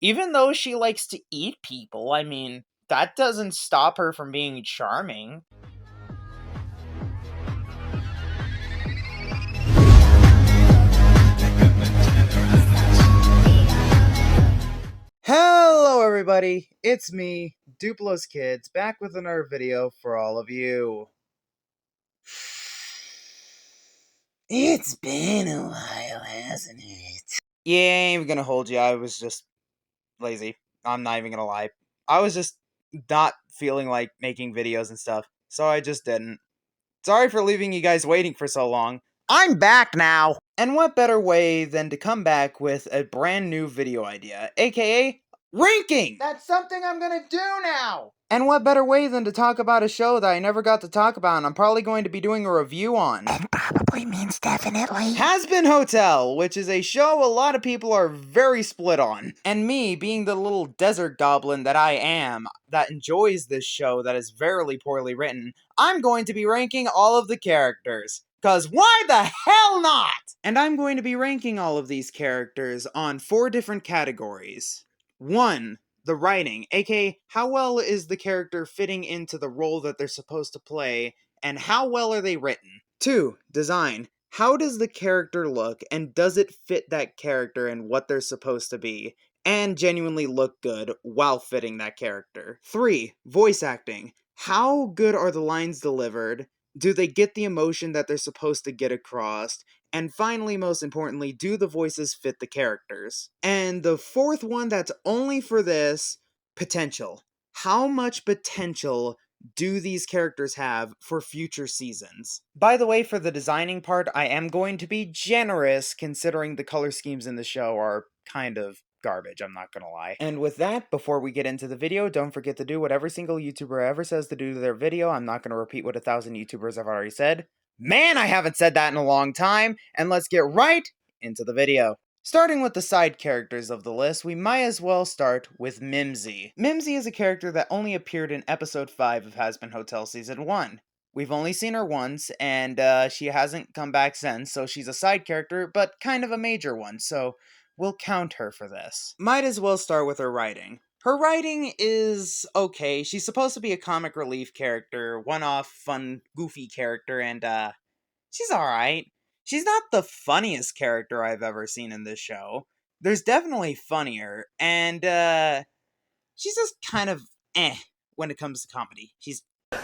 Even though she likes to eat people, I mean, that doesn't stop her from being charming. Hello everybody, it's me, Duplo's Kids, back with another video for all of you. It's been a while, hasn't it? Yeah, I ain't even gonna hold you, I was just lazy. I'm not even gonna lie. I was just not feeling like making videos and stuff, so I just didn't. Sorry for leaving you guys waiting for so long. I'm back now! And what better way than to come back with a brand new video idea, aka ranking! That's something I'm gonna do now! And what better way than to talk about a show that I never got to talk about and I'm probably going to be doing a review on. And probably means definitely. Hazbin Hotel, which is a show a lot of people are very split on. And me, being the little desert goblin that I am, that enjoys this show that is very poorly written, I'm going to be ranking all of the characters. Cause why the hell not? And I'm going to be ranking all of these characters on 4 different categories. 1. The writing, aka how well is the character fitting into the role that they're supposed to play, and how well are they written. 2. Design. How does the character look, and does it fit that character and what they're supposed to be, and genuinely look good while fitting that character. 3. Voice acting. How good are the lines delivered? Do they get the emotion that they're supposed to get across? And finally, most importantly, do the voices fit the characters? And the 4th one that's only for this, potential. How much potential do these characters have for future seasons? By the way, for the designing part, I am going to be generous considering the color schemes in the show are kind of garbage, I'm not gonna lie. And with that, before we get into the video, don't forget to do what every single YouTuber ever says to do to their video. I'm not gonna repeat what 1,000 YouTubers have already said. Man, I haven't said that in a long time, and let's get right into the video. Starting with the side characters of the list, we might as well start with Mimsy. Mimsy is a character that only appeared in episode 5 of Hazbin Hotel Season 1. We've only seen her once, and she hasn't come back since, so she's a side character, but kind of a major one, so we'll count her for this. Might as well start with her writing. Her writing is okay. She's supposed to be a comic relief character, one-off, fun, goofy character, and she's alright. She's not the funniest character I've ever seen in this show. There's definitely funnier, and she's just kind of when it comes to comedy. She's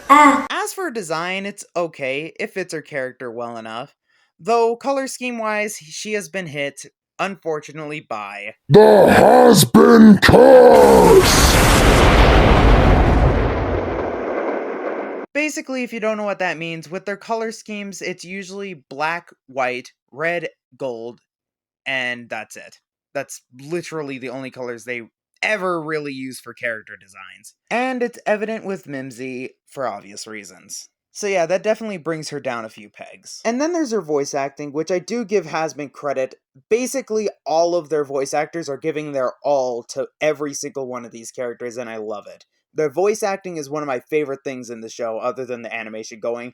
As for design, it's okay. It fits her character well enough. Though, color scheme-wise, she has been hit, unfortunately, by The Hazbin Curse! Basically, if you don't know what that means, with their color schemes, it's usually black, white, red, gold, and that's it. That's literally the only colors they ever really use for character designs. And it's evident with Mimsy for obvious reasons. So yeah, that definitely brings her down a few pegs. And then there's her voice acting, which I do give Hazbin credit. Basically, all of their voice actors are giving their all to every single one of these characters, and I love it. Their voice acting is one of my favorite things in the show, other than the animation going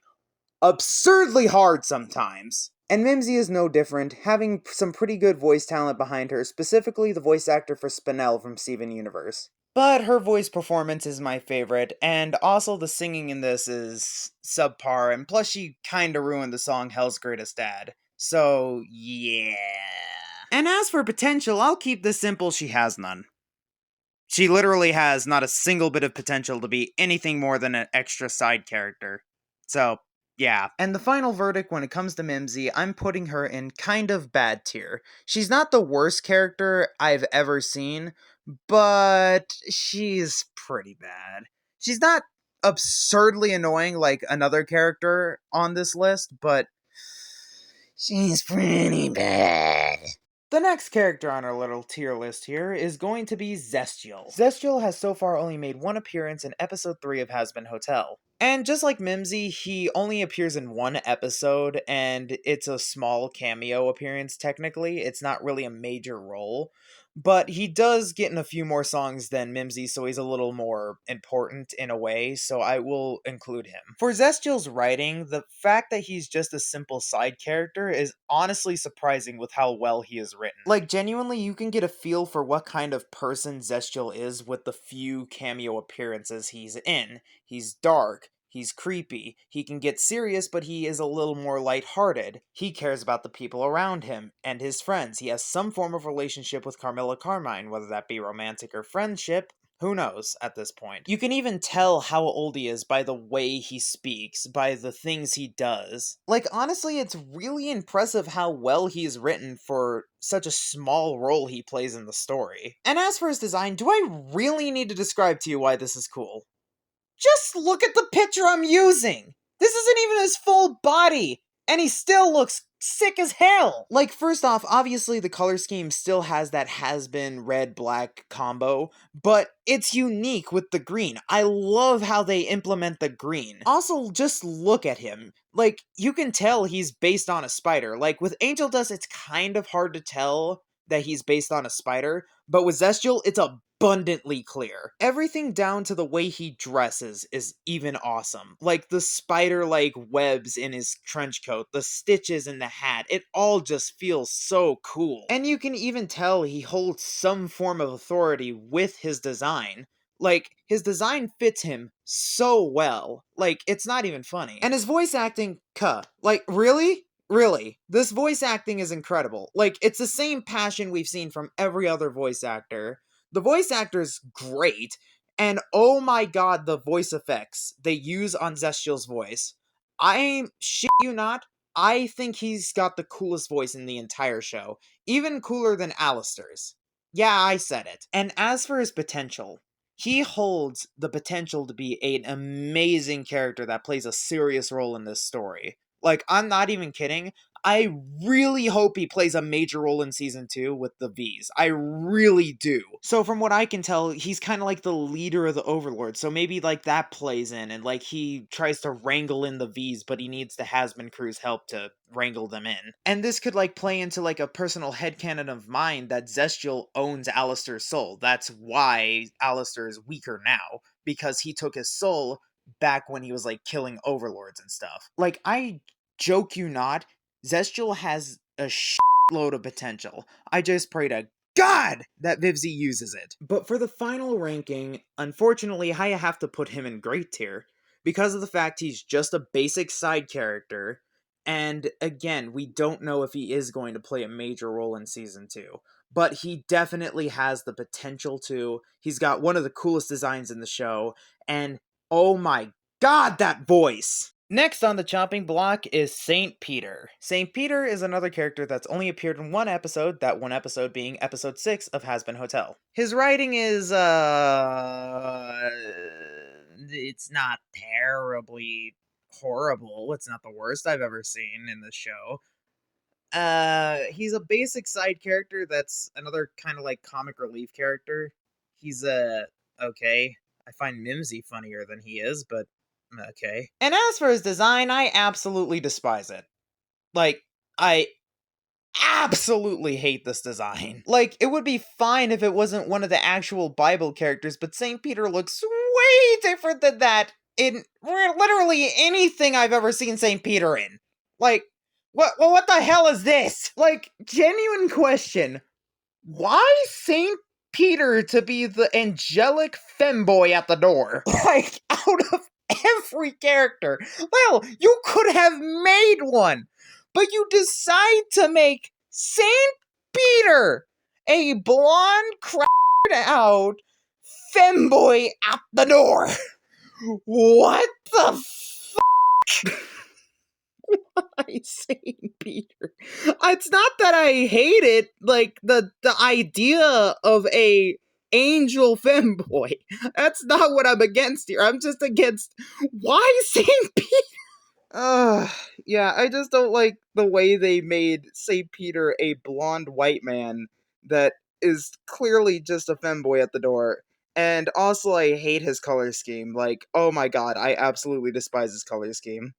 absurdly hard sometimes. And Mimsy is no different, having some pretty good voice talent behind her, specifically the voice actor for Spinel from Steven Universe. But her voice performance is my favorite, and also the singing in this is subpar, and plus she kinda ruined the song Hell's Greatest Dad. So, yeah. And as for potential, I'll keep this simple, she has none. She literally has not a single bit of potential to be anything more than an extra side character. So, yeah. And the final verdict when it comes to Mimsy, I'm putting her in kind of bad tier. She's not the worst character I've ever seen, but she's pretty bad. She's not absurdly annoying like another character on this list, but she's pretty bad. The next character on our little tier list here is going to be Zestial. Zestial has so far only made one appearance in episode 3 of Hazbin Hotel. And just like Mimsy, he only appears in one episode, and it's a small cameo appearance technically. It's not really a major role. But he does get in a few more songs than Mimsy, so he's a little more important in a way, so I will include him. For Zestial's writing, the fact that he's just a simple side character is honestly surprising with how well he is written. Like, genuinely, you can get a feel for what kind of person Zestial is with the few cameo appearances he's in. He's dark. He's creepy. He can get serious, but he is a little more lighthearted. He cares about the people around him and his friends. He has some form of relationship with Carmilla Carmine, whether that be romantic or friendship. Who knows at this point? You can even tell how old he is by the way he speaks, by the things he does. Like, honestly, it's really impressive how well he's written for such a small role he plays in the story. And as for his design, do I really need to describe to you why this is cool? Just look at the picture I'm using! This isn't even his full body! And he still looks sick as hell! Like, first off, obviously the color scheme still has that has-been red-black combo, but it's unique with the green. I love how they implement the green. Also, just look at him. Like, you can tell he's based on a spider. Like, with Angel Dust, it's kind of hard to tell that he's based on a spider, but with Zestial, it's abundantly clear. Everything down to the way he dresses is even awesome. Like the spider-like webs in his trench coat, the stitches in the hat, it all just feels so cool. And you can even tell he holds some form of authority with his design. Like, his design fits him so well. Like, it's not even funny. And his voice acting, like, really? Really, this voice acting is incredible. Like, it's the same passion we've seen from every other voice actor. The voice actor's great, and oh my god, the voice effects they use on Zestial's voice. I shit you not, I think he's got the coolest voice in the entire show. Even cooler than Alistair's. Yeah, I said it. And as for his potential, he holds the potential to be an amazing character that plays a serious role in this story. Like, I'm not even kidding. I really hope he plays a major role in season 2 with the V's. I really do. So from what I can tell, he's kind of like the leader of the Overlord. So maybe like that plays in, and like he tries to wrangle in the V's, but he needs the Hazbin crew's help to wrangle them in. And this could like play into like a personal headcanon of mine that Zestial owns Alistair's soul. That's why Alistair is weaker now, because he took his soul back when he was like killing overlords and stuff. Like, I joke you not, Zestial has a shitload of potential. I just pray to God that Vivzy uses it. But for the final ranking, unfortunately, I have to put him in great tier because of the fact he's just a basic side character. And again, we don't know if he is going to play a major role in season 2. But he definitely has the potential to. He's got one of the coolest designs in the show. And oh my god, that voice! Next on the chopping block is St. Peter. St. Peter is another character that's only appeared in one episode, that one episode being episode 6 of Hazbin Hotel. His writing is, it's not terribly horrible. It's not the worst I've ever seen in this show. He's a basic side character that's another kind of like comic relief character. He's, okay. I find Mimsy funnier than he is, but okay. And as for his design, I absolutely despise it. Like, I absolutely hate this design. Like, it would be fine if it wasn't one of the actual Bible characters, but St. Peter looks way different than that in literally anything I've ever seen St. Peter in. Like, what the hell is this? Like, genuine question. Why St. Peter to be the angelic femboy at the door? Like, out of every character. Well, you could have made one, but you decide to make St. Peter a blonde, crowded out femboy at the door. What the fuck? I St. Peter. It's not that I hate it, like the idea of a angel femboy. That's not what I'm against here. I'm just against why St. Peter. Yeah, I just don't like the way they made St. Peter a blonde white man that is clearly just a femboy at the door. And also, I hate his color scheme. Like, oh my god, I absolutely despise his color scheme.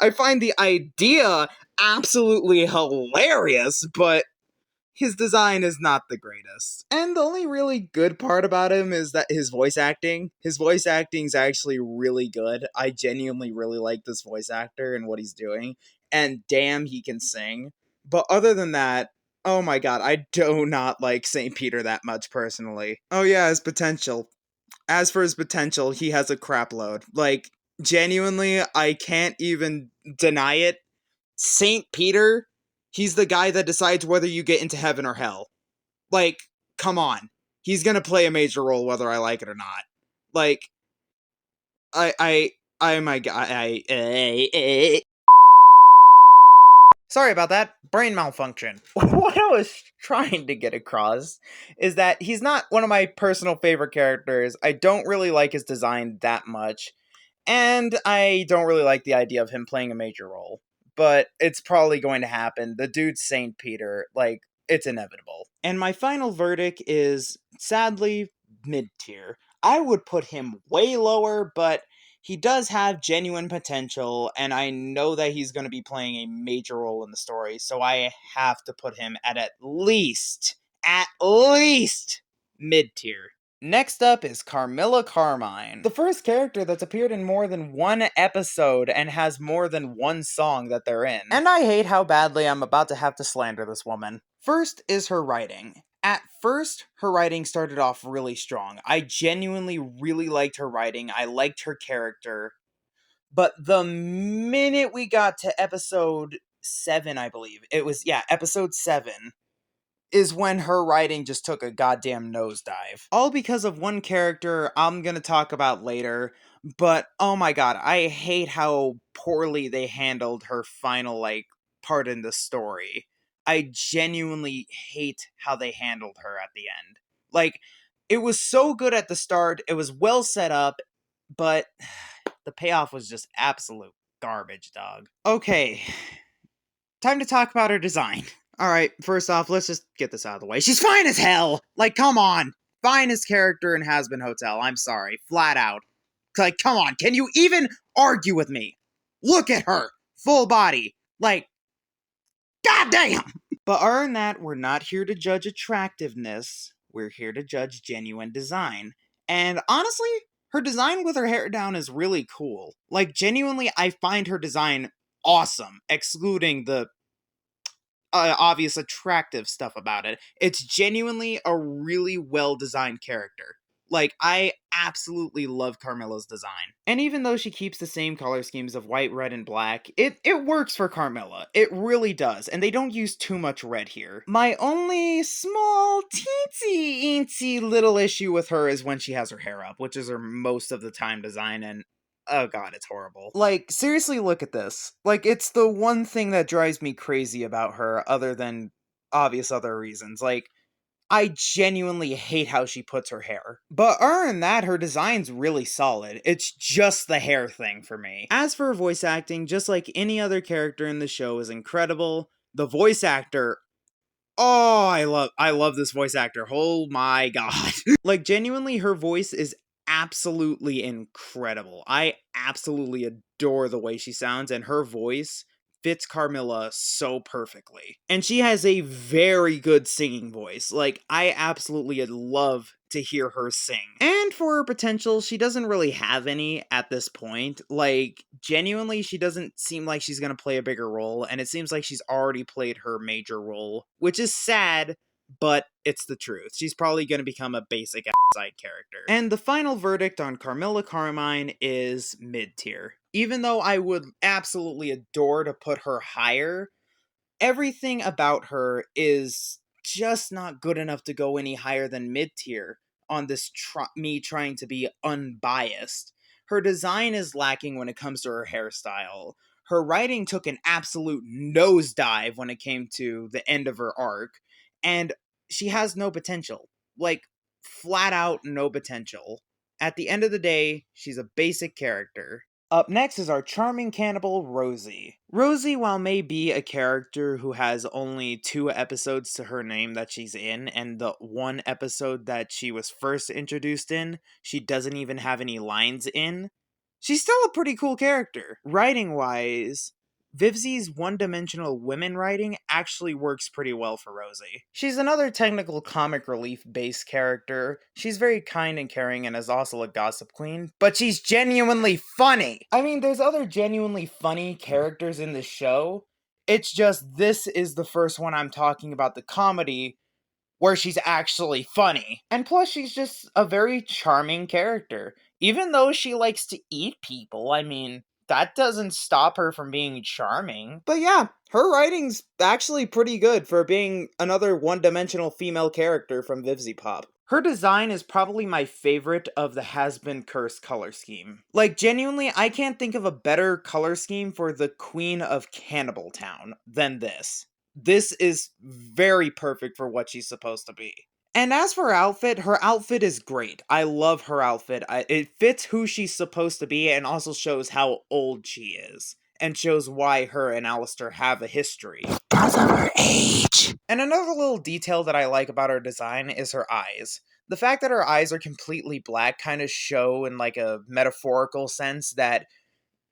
I find the idea absolutely hilarious, but his design is not the greatest. And the only really good part about him is that his voice acting. His voice acting is actually really good. I genuinely really like this voice actor and what he's doing. And damn, he can sing. But other than that, oh my god, I do not like St. Peter that much personally. Oh yeah, his potential. As for his potential, he has a crap load. Like, genuinely, I can't even deny it. Saint Peter, he's the guy that decides whether you get into heaven or hell. Like, come on. He's gonna play a major role whether I like it or not. Like, my god, Sorry about that. Brain malfunction. What I was trying to get across is that he's not one of my personal favorite characters. I don't really like his design that much. And I don't really like the idea of him playing a major role. But it's probably going to happen. The dude's St. Peter. Like, it's inevitable. And my final verdict is, sadly, mid tier. I would put him way lower, but he does have genuine potential, and I know that he's going to be playing a major role in the story, so I have to put him at least mid tier. Next up is Carmilla Carmine, the first character that's appeared in more than one episode and has more than one song that they're in. And I hate how badly I'm about to have to slander this woman. First is her writing. At first, her writing started off really strong. I genuinely really liked her writing. I liked her character. But the minute we got to episode 7, I believe, episode 7, is when her writing just took a goddamn nosedive. All because of one character I'm gonna talk about later, but oh my god, I hate how poorly they handled her final, part in the story. I genuinely hate how they handled her at the end. Like, it was so good at the start, it was well set up, but the payoff was just absolute garbage, dog. Okay, time to talk about her design. Alright, first off, let's just get this out of the way. She's fine as hell! Like, come on! Finest character in Hazbin Hotel, I'm sorry. Flat out. Like, come on, can you even argue with me? Look at her! Full body. Like, goddamn! But other than that, we're not here to judge attractiveness. We're here to judge genuine design. And honestly, her design with her hair down is really cool. Like, genuinely, I find her design awesome, excluding the obvious attractive stuff about it. It's genuinely a really well designed character. Like, I absolutely love Carmilla's design. And even though she keeps the same color schemes of white, red, and black, it works for Carmilla. It really does. And they don't use too much red here. My only small, teensy little issue with her is when she has her hair up, which is her most of the time design, and oh god, it's horrible. Like, seriously, look at this. Like, it's the one thing that drives me crazy about her, other than obvious other reasons. Like, I genuinely hate how she puts her hair. But other than that, her design's really solid. It's just the hair thing for me. As for her voice acting, just like any other character in the show is incredible. The voice actor, oh, I love this voice actor. Oh my god. Like, genuinely, her voice is absolutely incredible. I absolutely adore the way she sounds, and her voice fits Carmilla so perfectly. And she has a very good singing voice. Like, I absolutely love to hear her sing. And for her potential, she doesn't really have any at this point. Like, genuinely, she doesn't seem like she's gonna play a bigger role, and it seems like she's already played her major role, which is sad, but it's the truth. She's probably going to become a basic side character. And the final verdict on Carmilla Carmine is mid-tier. Even though I would absolutely adore to put her higher, everything about her is just not good enough to go any higher than mid-tier on this me trying to be unbiased. Her design is lacking when it comes to her hairstyle. Her writing took an absolute nosedive when it came to the end of her arc, and she has no potential. Like, flat out no potential. At the end of the day, she's a basic character. Up next is our charming cannibal, Rosie. Rosie, while may be a character who has only 2 episodes to her name that she's in, and the 1 episode that she was first introduced in, she doesn't even have any lines in, she's still a pretty cool character. Writing-wise, Vivzi's one-dimensional women writing actually works pretty well for Rosie. She's another technical comic relief-based character. She's very kind and caring and is also a gossip queen, but she's genuinely funny! I mean, there's other genuinely funny characters in the show. It's just this is the first one I'm talking about the comedy where she's actually funny. And plus, she's just a very charming character. Even though she likes to eat people, I mean, that doesn't stop her from being charming. But yeah, her writing's actually pretty good for being another one-dimensional female character from Vivzy Pop. Her design is probably my favorite of the Has-Been Cursed color scheme. Like, genuinely, I can't think of a better color scheme for the Queen of Cannibal Town than this. This is very perfect for what she's supposed to be. And as for her outfit is great. I love her outfit. It fits who she's supposed to be and also shows how old she is. And shows why her and Alistair have a history. Because of her age. And another little detail that I like about her design is her eyes. The fact that her eyes are completely black kind of show in like a metaphorical sense that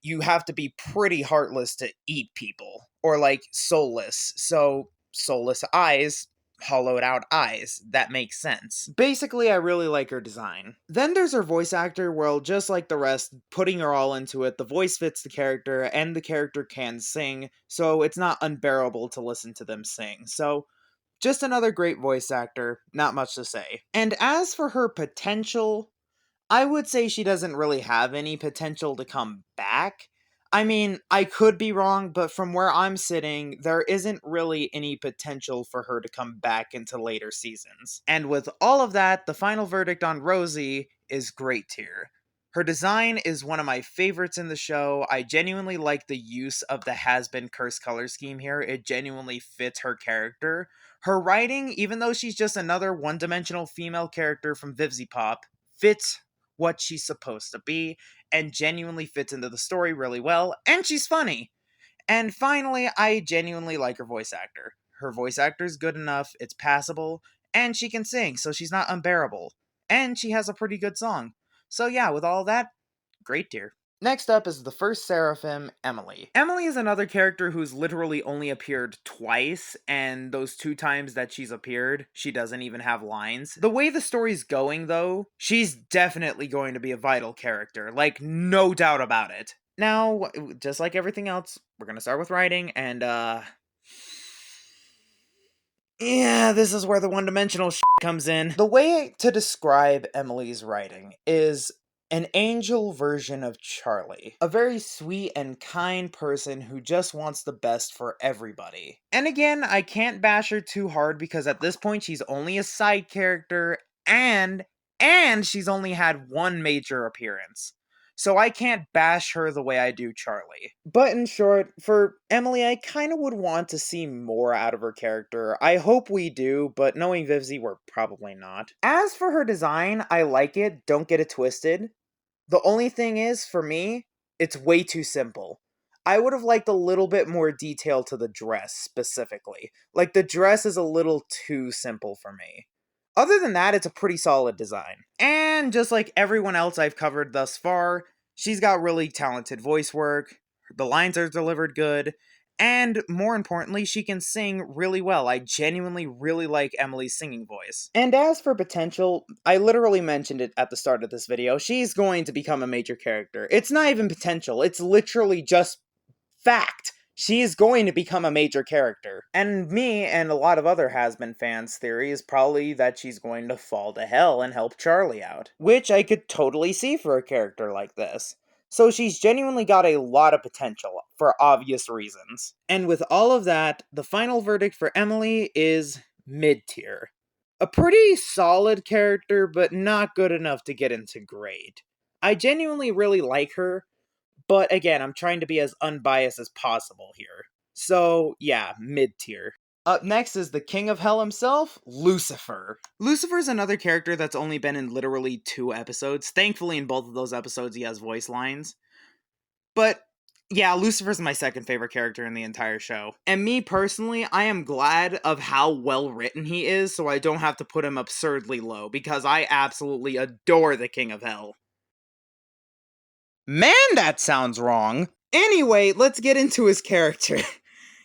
you have to be pretty heartless to eat people, or like soulless. So, soulless eyes, hollowed out eyes. That makes sense. Basically, I really like her design. Then there's her voice actor. Well, just like the rest, putting her all into it, the voice fits the character, and the character can sing, so it's not unbearable to listen to them sing. So, just another great voice actor, not much to say. And as for her potential, I would say she doesn't really have any potential to come back. I mean, I could be wrong, but from where I'm sitting, there isn't really any potential for her to come back into later seasons. And with all of that, the final verdict on Rosie is great tier. Her design is one of my favorites in the show. I genuinely like the use of the Has-Been Cursed color scheme here. It genuinely fits her character. Her writing, even though she's just another one-dimensional female character from Vivzy Pop, fits what she's supposed to be and genuinely fits into the story really well, and she's funny. And finally, I genuinely like her voice actor. Her voice actor is good enough, it's passable, and she can sing, so she's not unbearable. And she has a pretty good song. So yeah, with all that, great tier. Next up is the first Seraphim, Emily. Emily is another character who's literally only appeared twice, and those 2 times that she's appeared, she doesn't even have lines. The way the story's going, though, she's definitely going to be a vital character, like, no doubt about it. Now, just like everything else, we're gonna start with writing, and, yeah, this is where the one-dimensional shit comes in. The way to describe Emily's writing is an angel version of Charlie. A very sweet and kind person who just wants the best for everybody. And again, I can't bash her too hard because at this point she's only a side character and she's only had one major appearance. So I can't bash her the way I do Charlie. But in short, for Emily, I kind of would want to see more out of her character. I hope we do, but knowing Vivzy, we're probably not. As for her design, I like it, don't get it twisted. The only thing is, for me, it's way too simple. I would have liked a little bit more detail to the dress, specifically. Like, the dress is a little too simple for me. Other than that, it's a pretty solid design. And just like everyone else I've covered thus far, she's got really talented voice work, the lines are delivered good, and more importantly, she can sing really well. I genuinely really like Emily's singing voice. And as for potential, I literally mentioned it at the start of this video, she's going to become a major character. It's not even potential, it's literally just fact. She is going to become a major character. And me and a lot of other Has-Been fans' theory is probably that she's going to fall to hell and help Charlie out. Which I could totally see for a character like this. So she's genuinely got a lot of potential, for obvious reasons. And with all of that, the final verdict for Emily is mid-tier. A pretty solid character, but not good enough to get into grade. I genuinely really like her, but again, I'm trying to be as unbiased as possible here. So, yeah, mid-tier. Up next is the king of hell himself, Lucifer. Lucifer's another character that's only been in literally 2 episodes. Thankfully, in both of those episodes, he has voice lines. But, yeah, Lucifer's my second favorite character in the entire show. And me personally, I am glad of how well written he is, so I don't have to put him absurdly low, because I absolutely adore the king of hell. Man, that sounds wrong. Anyway, let's get into his character.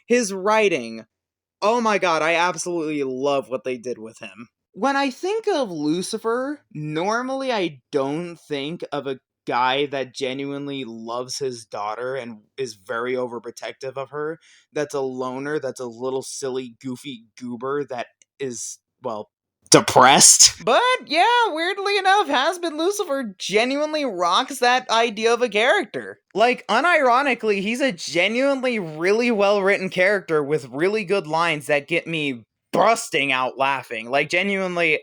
His writing. Oh my god, I absolutely love what they did with him. When I think of Lucifer, normally I don't think of a guy that genuinely loves his daughter and is very overprotective of her. That's a loner, that's a little silly, goofy goober that is, well, depressed. But yeah, weirdly enough, Hazbin Lucifer genuinely rocks that idea of a character. Like, unironically, he's a genuinely really well written character with really good lines that get me busting out laughing. Like, genuinely,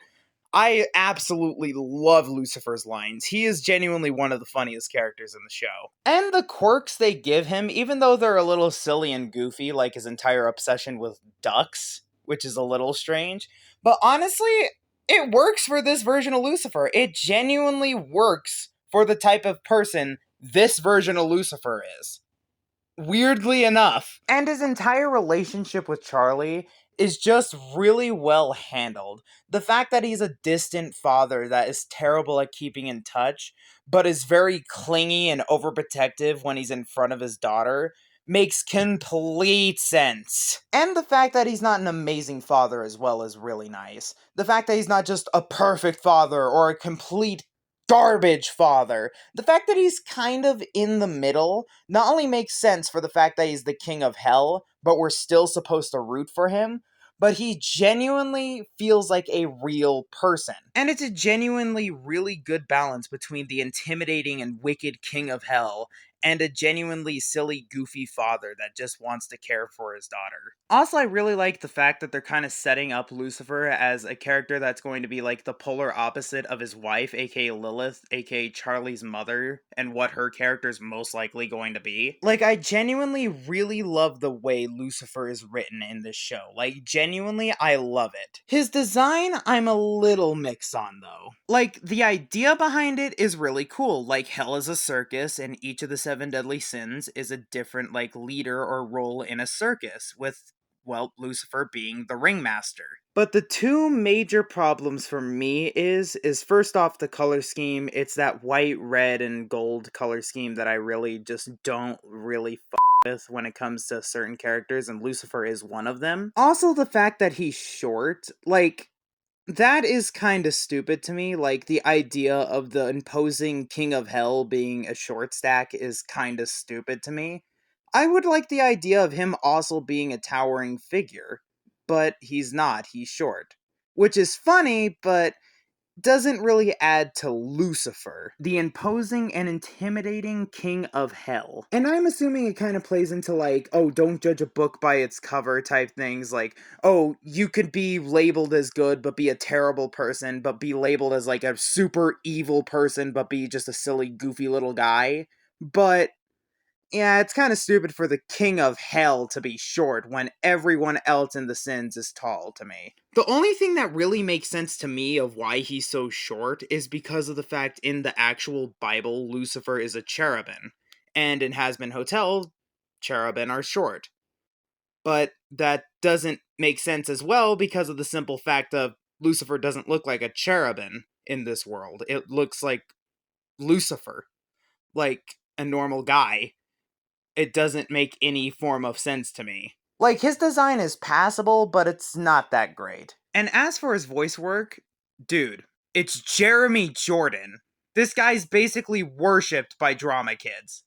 I absolutely love Lucifer's lines. He is genuinely one of the funniest characters in the show. And the quirks they give him, even though they're a little silly and goofy, like his entire obsession with ducks, which is a little strange, but honestly, it works for this version of Lucifer. It genuinely works for the type of person this version of Lucifer is. Weirdly enough. And his entire relationship with Charlie is just really well handled. The fact that he's a distant father that is terrible at keeping in touch, but is very clingy and overprotective when he's in front of his daughter, makes complete sense. And the fact that he's not an amazing father as well is really nice. The fact that he's not just a perfect father or a complete garbage father. The fact that he's kind of in the middle not only makes sense for the fact that he's the king of hell, but we're still supposed to root for him, but he genuinely feels like a real person. And it's a genuinely really good balance between the intimidating and wicked king of hell and a genuinely silly, goofy father that just wants to care for his daughter. Also, I really like the fact that they're kind of setting up Lucifer as a character that's going to be like the polar opposite of his wife, aka Lilith, aka Charlie's mother, and what her character's most likely going to be. Like, I genuinely really love the way Lucifer is written in this show. Like, genuinely, I love it. His design, I'm a little mixed on, though. Like, the idea behind it is really cool. Like, hell is a circus, and each of the seven deadly sins is a different, like, leader or role in a circus, with, well, Lucifer being the ringmaster. But the two major problems for me is first off the color scheme. It's that white, red, and gold color scheme that I really just don't really with when it comes to certain characters, and Lucifer is one of them. Also, the fact that he's short, like, that is kind of stupid to me. Like, the idea of the imposing king of hell being a short stack is kind of stupid to me. I would like the idea of him also being a towering figure, but he's not, he's short. Which is funny, but doesn't really add to Lucifer, the imposing and intimidating king of hell. And I'm assuming it kind of plays into like, oh, don't judge a book by its cover type things, like, oh, you could be labeled as good but be a terrible person, but be labeled as like a super evil person but be just a silly goofy little guy. But yeah, it's kind of stupid for the king of hell to be short when everyone else in the sins is tall to me. The only thing that really makes sense to me of why he's so short is because of the fact in the actual Bible, Lucifer is a cherubim. And in Hazbin Hotel, cherubim are short. But that doesn't make sense as well because of the simple fact of Lucifer doesn't look like a cherubim in this world. It looks like Lucifer, like a normal guy. It doesn't make any form of sense to me. Like, his design is passable, but it's not that great. And as for his voice work, dude, it's Jeremy Jordan. This guy's basically worshipped by drama kids.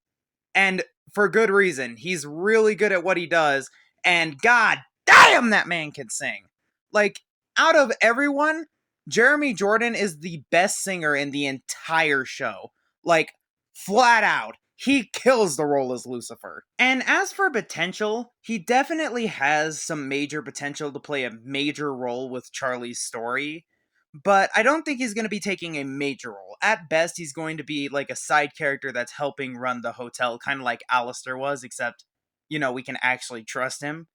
And for good reason. He's really good at what he does, and god damn, that man can sing. Like, out of everyone, Jeremy Jordan is the best singer in the entire show. Like, flat out. He kills the role as Lucifer. And as for potential, he definitely has some major potential to play a major role with Charlie's story. But I don't think he's going to be taking a major role. At best, he's going to be like a side character that's helping run the hotel, kind of like Alistair was, except, we can actually trust him.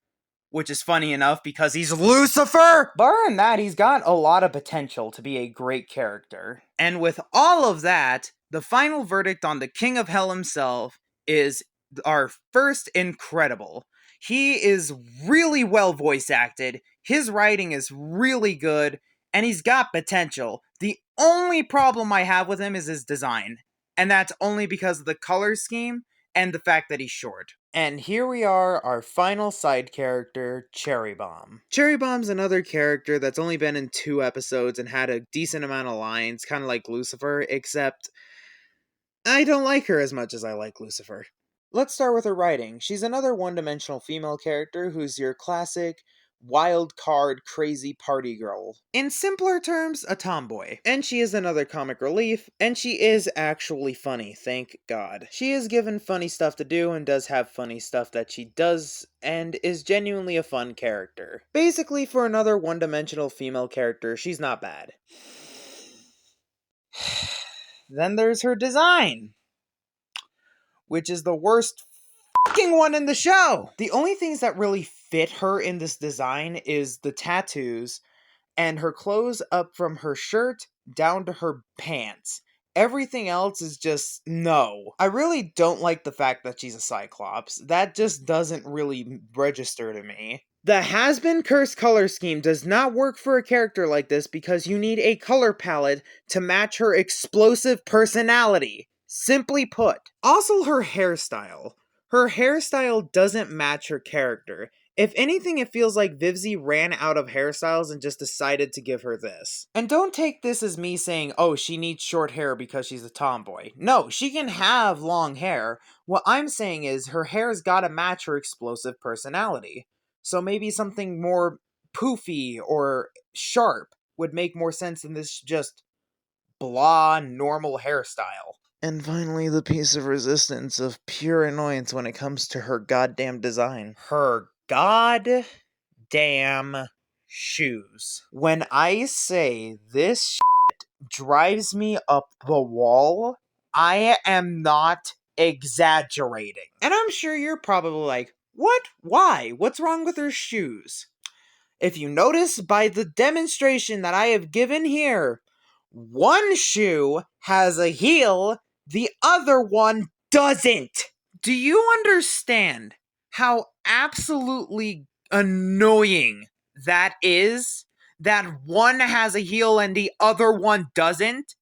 Which is funny enough because he's Lucifer! Barring that, he's got a lot of potential to be a great character. And with all of that, the final verdict on the King of Hell himself is our first incredible. He is really well voice acted, his writing is really good, and he's got potential. The only problem I have with him is his design. And that's only because of the color scheme and the fact that he's short. And here we are, our final side character, Cherry Bomb. Cherry Bomb's another character that's only been in 2 episodes and had a decent amount of lines, kind of like Lucifer, except I don't like her as much as I like Lucifer. Let's start with her writing. She's another one-dimensional female character who's your classic wild card crazy party girl. In simpler terms, a tomboy. And she is another comic relief, and she is actually funny, thank God. She is given funny stuff to do and does have funny stuff that she does and is genuinely a fun character. Basically, for another one-dimensional female character, she's not bad. Then there's her design, which is the worst fucking one in the show. The only things that really fit her in this design is the tattoos and her clothes up from her shirt down to her pants. Everything else is just no. I really don't like the fact that she's a Cyclops. That just doesn't really register to me. The has-been cursed color scheme does not work for a character like this because you need a color palette to match her explosive personality. Simply put. Also, her hairstyle. Her hairstyle doesn't match her character. If anything, it feels like Vivzy ran out of hairstyles and just decided to give her this. And don't take this as me saying, oh, she needs short hair because she's a tomboy. No, she can have long hair. What I'm saying is her hair's gotta match her explosive personality. So maybe something more poofy or sharp would make more sense than this just blah, normal hairstyle. And finally, the piece of resistance of pure annoyance when it comes to her goddamn design. Her goddamn shoes. When I say this shit drives me up the wall, I am not exaggerating. And I'm sure you're probably like, what? Why? What's wrong with her shoes? If you notice by the demonstration that I have given here, one shoe has a heel, the other one doesn't. Do you understand how absolutely annoying that is? That one has a heel and the other one doesn't?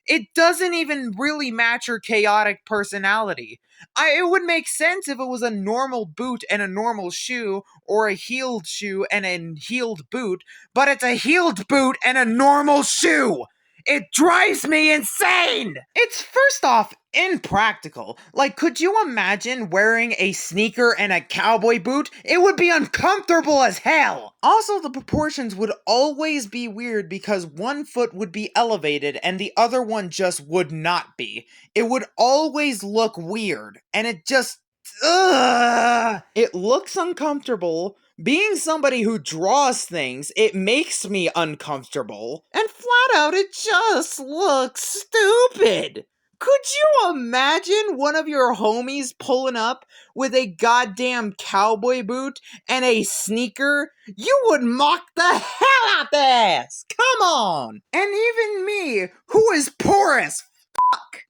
It doesn't even really match her chaotic personality. It would make sense if it was a normal boot and a normal shoe, or a heeled shoe and a heeled boot, but it's a heeled boot and a normal shoe! It drives me insane! It's first off impractical. Like, could you imagine wearing a sneaker and a cowboy boot? It would be uncomfortable as hell! Also, the proportions would always be weird because one foot would be elevated and the other one just would not be. It would always look weird, and it just ugh! It looks uncomfortable. Being somebody who draws things, it makes me uncomfortable. And flat out, it just looks stupid. Could you imagine one of your homies pulling up with a goddamn cowboy boot and a sneaker? You would mock the hell out the ass! Come on! And even me, who is poor as fuck!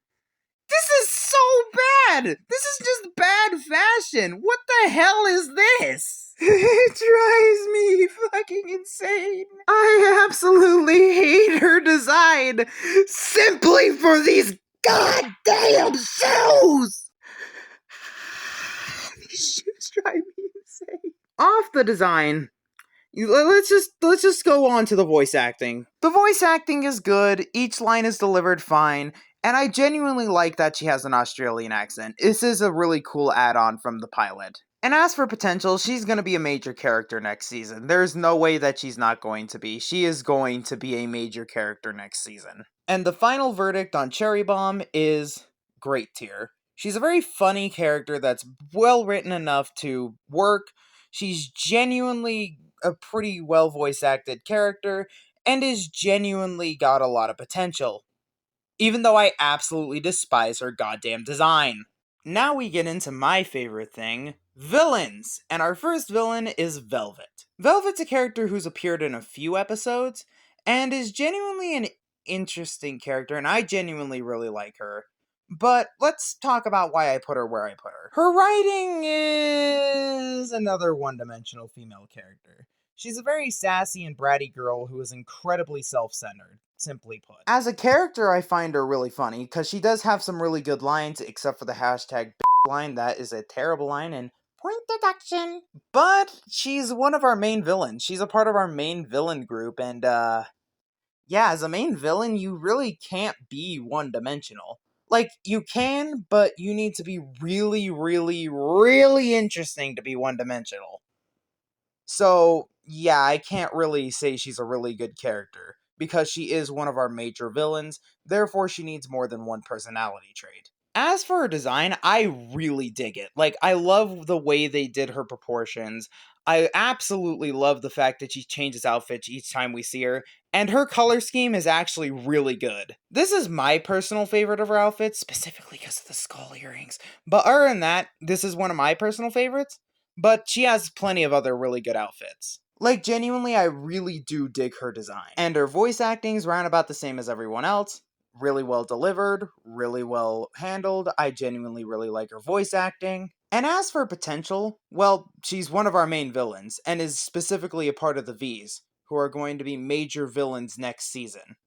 This is so bad! This is just bad fashion! What the hell is this? It drives me fucking insane. I absolutely hate her design simply for these goddamn shoes! These shoes drive me insane. Off the design, let's just go on to the voice acting. The voice acting is good, each line is delivered fine, and I genuinely like that she has an Australian accent. This is a really cool add-on from the pilot. And as for potential, she's going to be a major character next season. There's no way that she's not going to be. She is going to be a major character next season. And the final verdict on Cherry Bomb is great tier. She's a very funny character that's well written enough to work. She's genuinely a pretty well voice acted character and is genuinely got a lot of potential. Even though I absolutely despise her goddamn design. Now we get into my favorite thing, villains! And our first villain is Velvet. Velvet's a character who's appeared in a few episodes, and is genuinely an interesting character, and I genuinely really like her. But let's talk about why I put her where I put her. Her writing is another one-dimensional female character. She's a very sassy and bratty girl who is incredibly self-centered, simply put. As a character, I find her really funny, because she does have some really good lines, except for the hashtag line. That is a terrible line and point deduction. But she's one of our main villains. She's a part of our main villain group, and yeah, as a main villain, you really can't be one-dimensional. Like, you can, but you need to be really, really, really interesting to be one-dimensional. So, yeah, I can't really say she's a really good character, because she is one of our major villains, therefore she needs more than one personality trait. As for her design, I really dig it. Like, I love the way they did her proportions. I absolutely love the fact that she changes outfits each time we see her, and her color scheme is actually really good. This is my personal favorite of her outfits, specifically because of the skull earrings. But other than that, this is one of my personal favorites. But she has plenty of other really good outfits. Like, genuinely, I really do dig her design. And her voice acting's round about the same as everyone else. Really well delivered, really well handled. I genuinely really like her voice acting. And as for potential, well, she's one of our main villains, and is specifically a part of the V's, who are going to be major villains next season.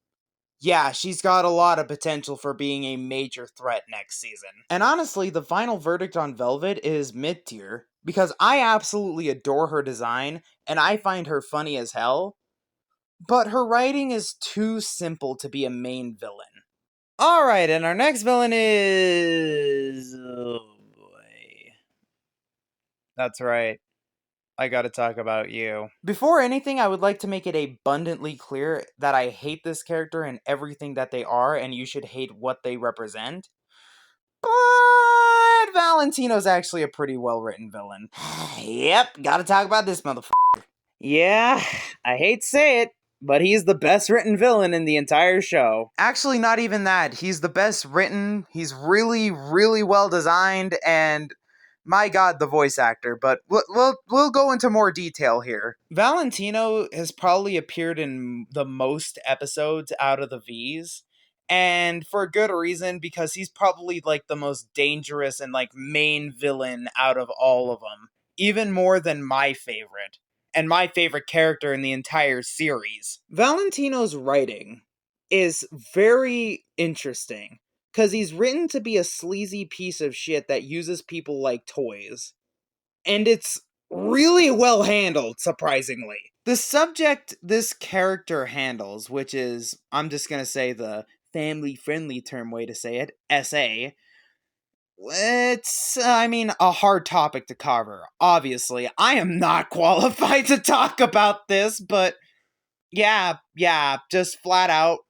Yeah, she's got a lot of potential for being a major threat next season. And honestly, the final verdict on Velvet is mid-tier, because I absolutely adore her design, and I find her funny as hell, but her writing is too simple to be a main villain. Alright, and our next villain is... oh boy. That's right. I gotta talk about you. Before anything, I would like to make it abundantly clear that I hate this character and everything that they are, and you should hate what they represent. But Valentino's actually a pretty well-written villain. Yep, gotta talk about this motherfucker. Yeah, I hate to say it, but he's the best written villain in the entire show. Actually, not even that. He's the best written, he's really, really well designed, and my god, the voice actor, but we'll go into more detail here. Valentino has probably appeared in the most episodes out of the V's, and for a good reason, because he's probably like the most dangerous and like main villain out of all of them, even more than my favorite, and my favorite character in the entire series. Valentino's writing is very interesting, because he's written to be a sleazy piece of shit that uses people like toys. And it's really well handled, surprisingly. The subject this character handles, which is, I'm just gonna say the family-friendly term way to say it, SA, it's, I mean, a hard topic to cover. Obviously, I am not qualified to talk about this, but yeah, just flat out,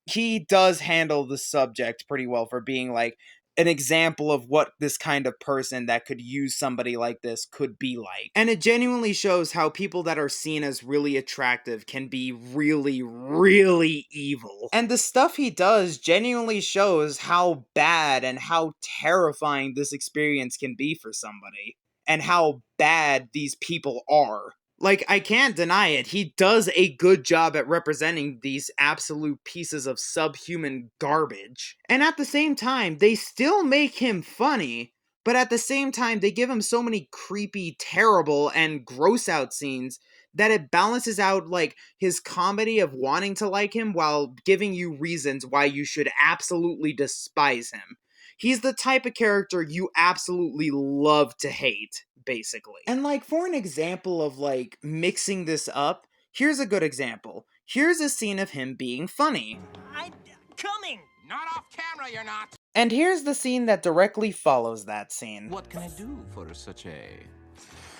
he does handle the subject pretty well for being like an example of what this kind of person that could use somebody like this could be like. And it genuinely shows how people that are seen as really attractive can be really, really evil. And the stuff he does genuinely shows how bad and how terrifying this experience can be for somebody, and how bad these people are. Like, I can't deny it, he does a good job at representing these absolute pieces of subhuman garbage. And at the same time, they still make him funny, but at the same time, they give him so many creepy, terrible, and gross out scenes that it balances out, like, his comedy of wanting to like him while giving you reasons why you should absolutely despise him. He's the type of character you absolutely love to hate, basically. And like, for an example of like mixing this up, here's a good example. Here's a scene of him being funny. I'm coming! Not off camera, you're not. And here's the scene that directly follows that scene. What can I do for such a...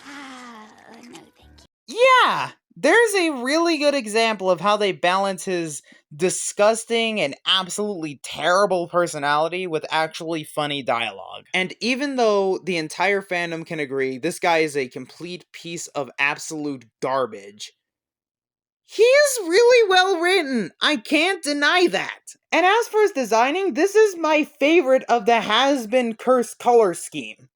No, thank you. Yeah! There's a really good example of how they balance his disgusting and absolutely terrible personality with actually funny dialogue. And even though the entire fandom can agree this guy is a complete piece of absolute garbage, he is really well written. I can't deny that. And as for his designing, this is my favorite of the has-been cursed color scheme.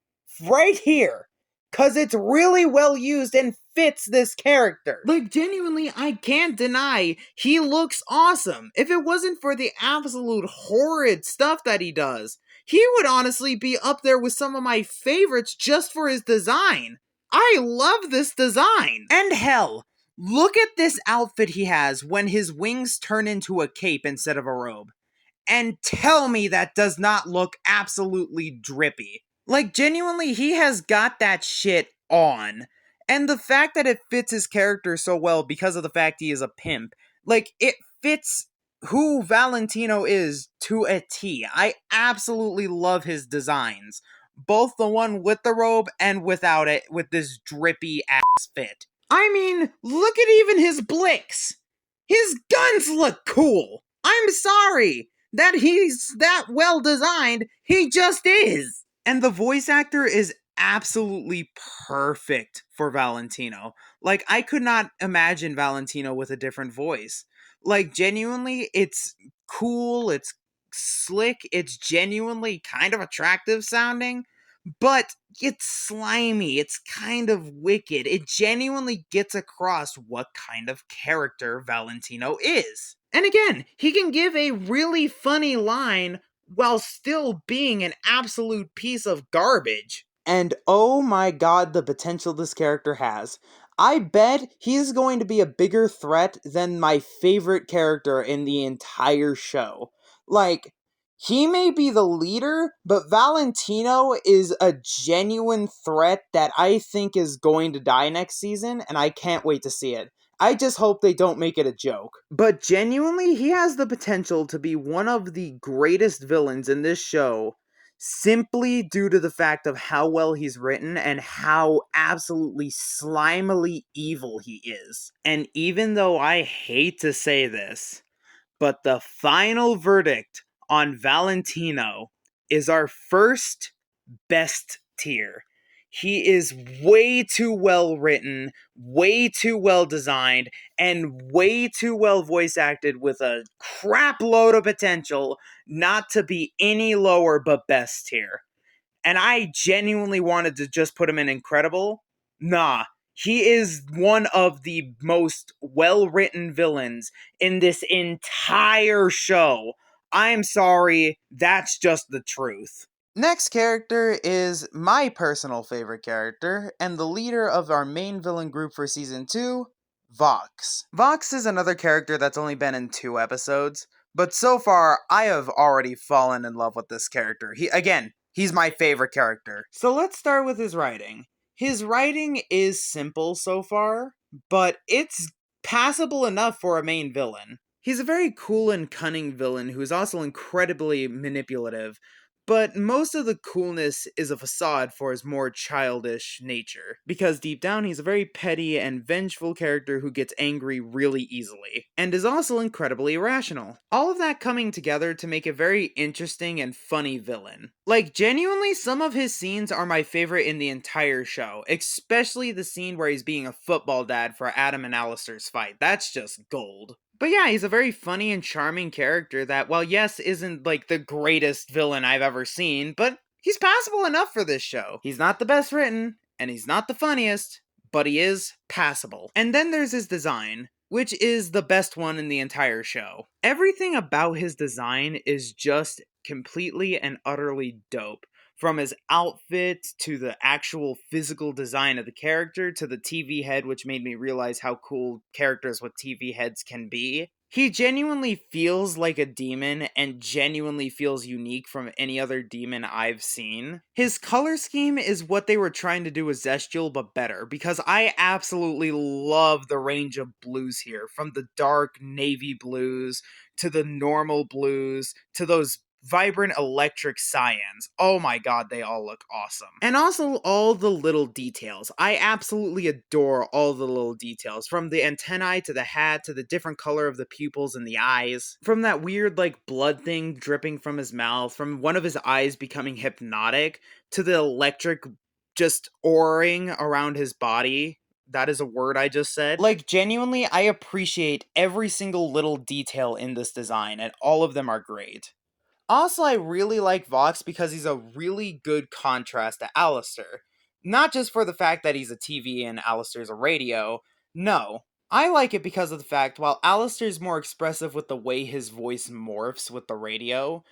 Right here. Cause it's really well used and fits this character. Like, genuinely, I can't deny he looks awesome. If it wasn't for the absolute horrid stuff that he does, he would honestly be up there with some of my favorites just for his design. I love this design. And hell, look at this outfit he has when his wings turn into a cape instead of a robe. And tell me that does not look absolutely drippy. Like, genuinely, he has got that shit on. And the fact that it fits his character so well because of the fact he is a pimp, like, it fits who Valentino is to a T. I absolutely love his designs. Both the one with the robe and without it, with this drippy ass fit. I mean, look at even his blicks. His guns look cool. I'm sorry that he's that well designed. He just is. And the voice actor is absolutely perfect for Valentino. Like, I could not imagine Valentino with a different voice. Like, genuinely, it's cool, it's slick, it's genuinely kind of attractive sounding, but it's slimy, it's kind of wicked. It genuinely gets across what kind of character Valentino is. And again, he can give a really funny line while still being an absolute piece of garbage. And oh my god, the potential this character has. I bet he's going to be a bigger threat than my favorite character in the entire show. Like, he may be the leader, but Valentino is a genuine threat that I think is going to die next season, and I can't wait to see it. I just hope they don't make it a joke. But genuinely, he has the potential to be one of the greatest villains in this show, simply due to the fact of how well he's written and how absolutely slimily evil he is. And even though I hate to say this, but the final verdict on Valentino is our first best tier. He is way too well written, way too well designed, and way too well voice acted with a crap load of potential not to be any lower but best tier. And I genuinely wanted to just put him in incredible. Nah, he is one of the most well written villains in this entire show. I'm sorry, that's just the truth. Next character is my personal favorite character, and the leader of our main villain group for season 2, Vox. Vox is another character that's only been in 2 episodes, but so far I have already fallen in love with this character. He's my favorite character. So let's start with his writing. His writing is simple so far, but it's passable enough for a main villain. He's a very cool and cunning villain who is also incredibly manipulative, but most of the coolness is a facade for his more childish nature, because deep down he's a very petty and vengeful character who gets angry really easily, and is also incredibly irrational. All of that coming together to make a very interesting and funny villain. Like, genuinely, some of his scenes are my favorite in the entire show, especially the scene where he's being a football dad for Adam and Alistair's fight. That's just gold. But yeah, he's a very funny and charming character that, while yes, isn't like the greatest villain I've ever seen, but he's passable enough for this show. He's not the best written, and he's not the funniest, but he is passable. And then there's his design, which is the best one in the entire show. Everything about his design is just completely and utterly dope. From his outfit to the actual physical design of the character to the TV head, which made me realize how cool characters with TV heads can be. He genuinely feels like a demon and genuinely feels unique from any other demon I've seen. His color scheme is what they were trying to do with Zestial, but better, because I absolutely love the range of blues here, from the dark navy blues to the normal blues to those vibrant electric cyans. Oh my god, they all look awesome. And also all the little details. I absolutely adore all the little details, from the antennae to the hat to the different color of the pupils and the eyes, from that weird like blood thing dripping from his mouth, from one of his eyes becoming hypnotic, to the electric just auraing around his body. That is a word I just said. Like, genuinely, I appreciate every single little detail in this design, and all of them are great. Also, I really like Vox because he's a really good contrast to Alistair. Not just for the fact that he's a TV and Alistair's a radio. No. I like it because of the fact while Alistair's more expressive with the way his voice morphs with the radio,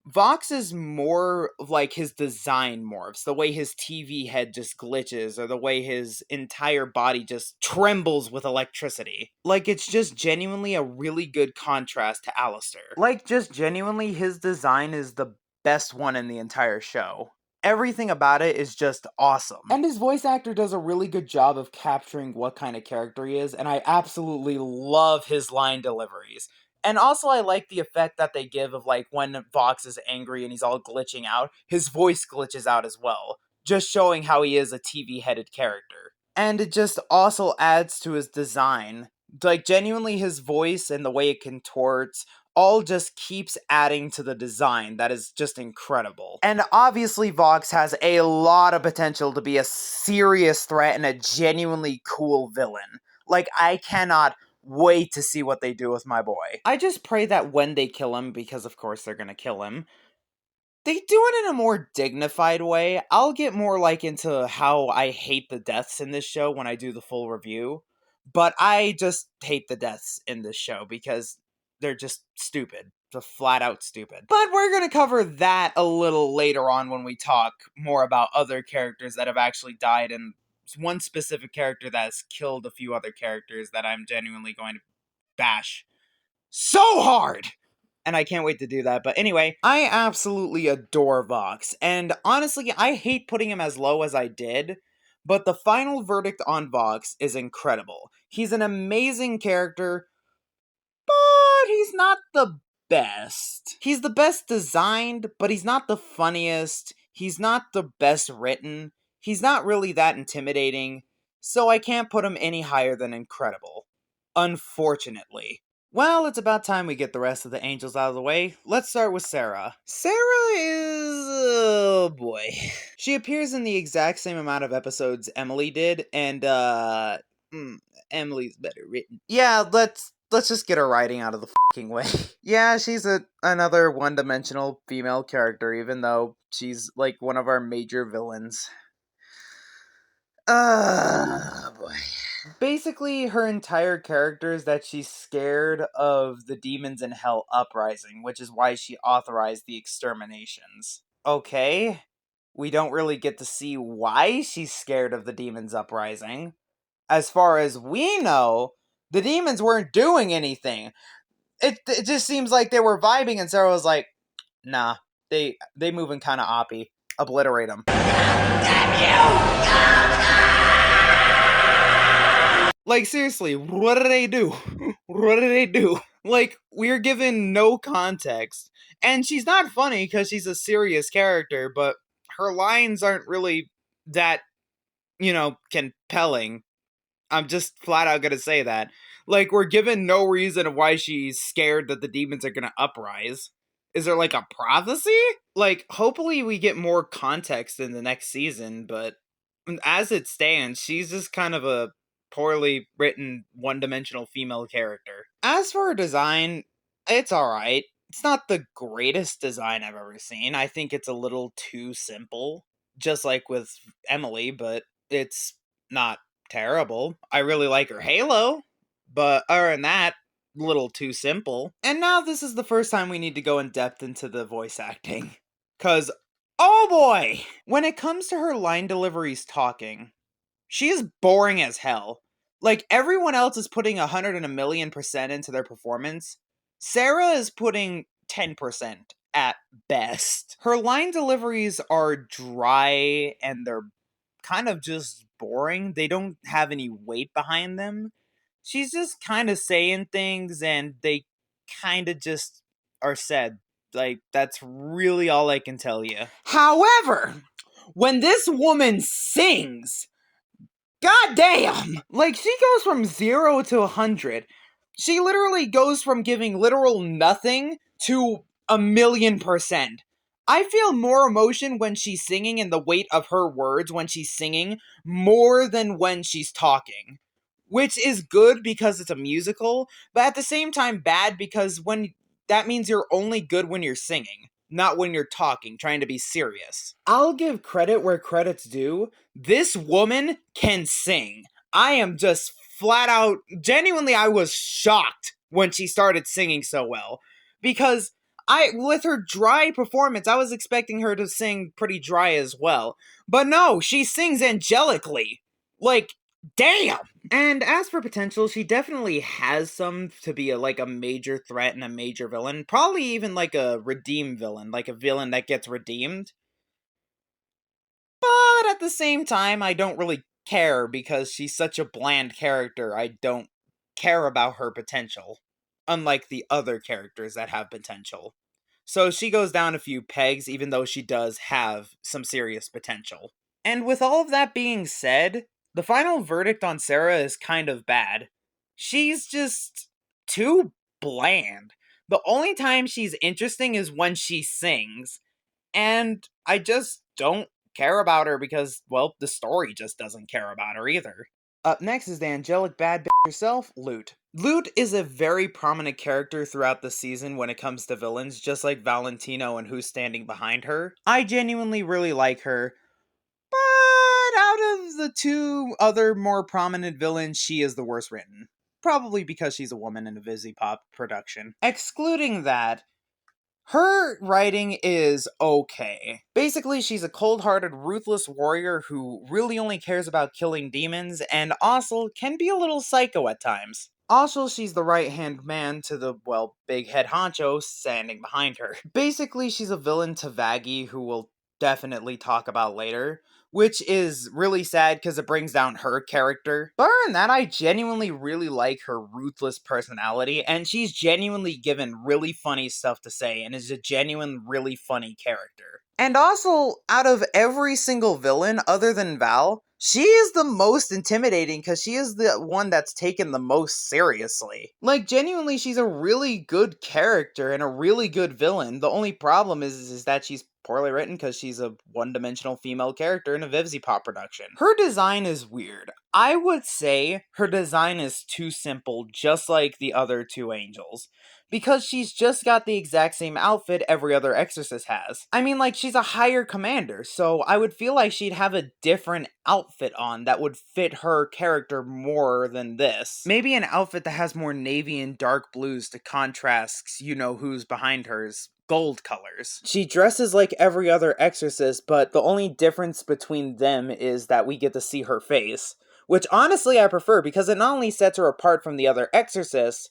Vox is more like his design morphs, the way his TV head just glitches, or the way his entire body just trembles with electricity. Like, it's just genuinely a really good contrast to Alistair. Like, just genuinely, his design is the best one in the entire show. Everything about it is just awesome. And his voice actor does a really good job of capturing what kind of character he is, and I absolutely love his line deliveries. And also I like the effect that they give of like when Vox is angry and he's all glitching out, his voice glitches out as well, just showing how he is a TV-headed character. And it just also adds to his design. Like, genuinely, his voice and the way it contorts all just keeps adding to the design that is just incredible. And obviously Vox has a lot of potential to be a serious threat and a genuinely cool villain. Like, I cannot wait to see what they do with my boy. I just pray that when they kill him, because of course they're gonna kill him, they do it in a more dignified way. I'll get more like into how I hate the deaths in this show when I do the full review. But I just hate the deaths in this show because they're just stupid. Just flat out stupid. But we're gonna cover that a little later on when we talk more about other characters that have actually died, and one specific character that has killed a few other characters that I'm genuinely going to bash so hard! And I can't wait to do that. But anyway, I absolutely adore Vox. And honestly, I hate putting him as low as I did. But the final verdict on Vox is incredible. He's an amazing character, but he's not the best. He's the best designed, but he's not the funniest. He's not the best written. He's not really that intimidating. So I can't put him any higher than incredible. Unfortunately. Well, it's about time we get the rest of the angels out of the way. Let's start with Sarah. Sarah is... oh boy. She appears in the exact same amount of episodes Emily did, and Emily's better written. Yeah, let's just get her writing out of the fucking way. Yeah, she's another one-dimensional female character, even though she's like one of our major villains. Boy. Basically, her entire character is that she's scared of the demons in hell uprising, which is why she authorized the exterminations. Okay, we don't really get to see why she's scared of the demons uprising. As far as we know, the demons weren't doing anything. It just seems like they were vibing, and Sarah was like, nah, they moving kind of oppy. Obliterate them. Like, seriously, what did they do? What did they do? Like, we're given no context. And she's not funny because she's a serious character, but her lines aren't really that, compelling. I'm just flat out gonna say that. Like, we're given no reason of why she's scared that the demons are gonna uprise. Is there, like, a prophecy? Like, hopefully we get more context in the next season, but as it stands, she's just kind of a poorly written, one-dimensional female character. As for her design, it's alright. It's not the greatest design I've ever seen. I think it's a little too simple, just like with Emily, but it's not terrible. I really like her halo, but other than that, a little too simple. And now this is the first time we need to go in depth into the voice acting. Cause, oh boy! When it comes to her line deliveries talking, she is boring as hell. Like, everyone else is putting 100% into their performance. Sarah is putting 10% at best. Her line deliveries are dry and they're kind of just boring. They don't have any weight behind them. She's just kind of saying things and they kind of just are said. Like, that's really all I can tell you. However, when this woman sings, god damn! Like, she goes from 0 to 100. She literally goes from giving literal nothing to 1,000,000%. I feel more emotion when she's singing and the weight of her words when she's singing more than when she's talking. Which is good because it's a musical, but at the same time bad because when that means you're only good when you're singing, not when you're talking, trying to be serious. I'll give credit where credit's due. This woman can sing. I am just flat out, genuinely, I was shocked when she started singing so well. Because with her dry performance, I was expecting her to sing pretty dry as well. But no, she sings angelically. Like, damn! And as for potential, she definitely has some to be a major threat and a major villain. Probably even like a redeemed villain, like a villain that gets redeemed. But at the same time, I don't really care because she's such a bland character. I don't care about her potential, unlike the other characters that have potential. So she goes down a few pegs, even though she does have some serious potential. And with all of that being said, the final verdict on Sarah is kind of bad. She's just too bland. The only time she's interesting is when she sings, and I just don't care about her because, well, the story just doesn't care about her either. Up next is the angelic bad bitch herself, Lute. Lute is a very prominent character throughout the season when it comes to villains, just like Valentino and who's standing behind her. I genuinely really like her, but out of the two other more prominent villains, she is the worst written. Probably because she's a woman in a Vizzy Pop production. Excluding that, her writing is okay. Basically, she's a cold-hearted, ruthless warrior who really only cares about killing demons, and also can be a little psycho at times. Also, she's the right-hand man to the, well, big head honcho standing behind her. Basically, she's a villain to Vaggie, who we'll definitely talk about later, which is really sad because it brings down her character. But other than that, I genuinely really like her ruthless personality, and she's genuinely given really funny stuff to say, and is a genuine, really funny character. And also, out of every single villain other than Val, she is the most intimidating because she is the one that's taken the most seriously. Like, genuinely, she's a really good character and a really good villain. The only problem is that she's poorly written because she's a one-dimensional female character in a Vivzy Pop production. Her design is weird. I would say her design is too simple, just like the other two angels, because she's just got the exact same outfit every other exorcist has. I mean, like, she's a higher commander, so I would feel like she'd have a different outfit on that would fit her character more than this. Maybe an outfit that has more navy and dark blues to contrast, you know, who's behind her's gold colors. She dresses like every other exorcist, but the only difference between them is that we get to see her face, which honestly I prefer because it not only sets her apart from the other exorcists,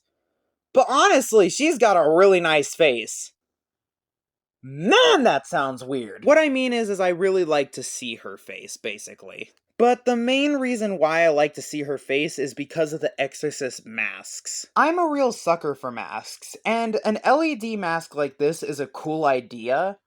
but honestly, she's got a really nice face. Man, that sounds weird. What I mean is I really like to see her face, basically. But the main reason why I like to see her face is because of the Exorcist masks. I'm a real sucker for masks, and an LED mask like this is a cool idea,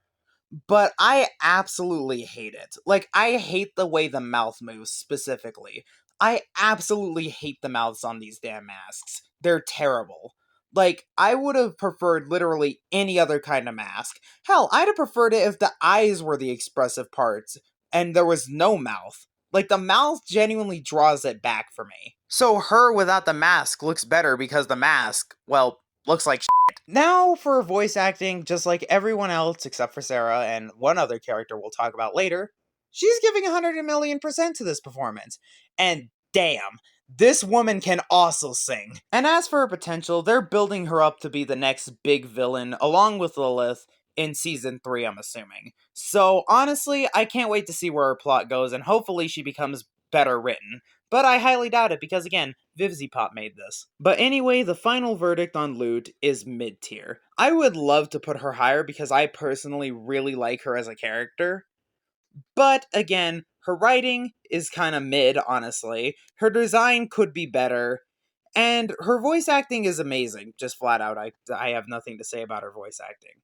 but I absolutely hate it. Like, I hate the way the mouth moves, specifically. I absolutely hate the mouths on these damn masks. They're terrible. Like, I would have preferred literally any other kind of mask. Hell, I'd have preferred it if the eyes were the expressive parts, and there was no mouth. Like, the mouth genuinely draws it back for me. So her without the mask looks better because the mask, well, looks like shit. Now for voice acting, just like everyone else except for Sarah and one other character we'll talk about later, she's giving 100,000,000% to this performance. And damn, this woman can also sing. And as for her potential, they're building her up to be the next big villain, along with Lilith, in season 3, I'm assuming. So honestly, I can't wait to see where her plot goes, and hopefully she becomes better written. But I highly doubt it because, again, Vivzy Pop made this. But anyway, the final verdict on Lute is mid-tier. I would love to put her higher because I personally really like her as a character. But again, her writing is kind of mid, honestly. Her design could be better. And her voice acting is amazing. Just flat out, I have nothing to say about her voice acting.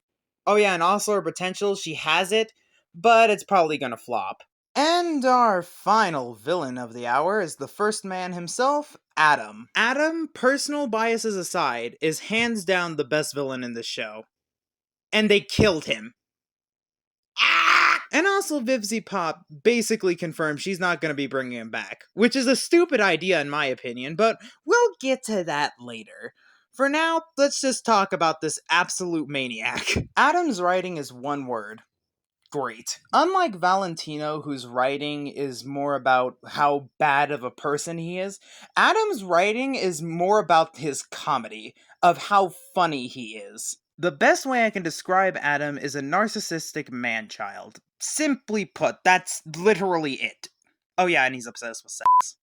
Oh yeah, and also her potential, she has it, but it's probably gonna flop. And our final villain of the hour is the first man himself, Adam. Adam, personal biases aside, is hands down the best villain in this show. And they killed him. And also, Vivzy Pop basically confirmed she's not going to be bringing him back, which is a stupid idea in my opinion, but we'll get to that later. For now, let's just talk about this absolute maniac. Adam's writing is one word. Great. Unlike Valentino, whose writing is more about how bad of a person he is, Adam's writing is more about his comedy, of how funny he is. The best way I can describe Adam is a narcissistic man-child. Simply put, that's literally it. Oh yeah, and he's obsessed with sex.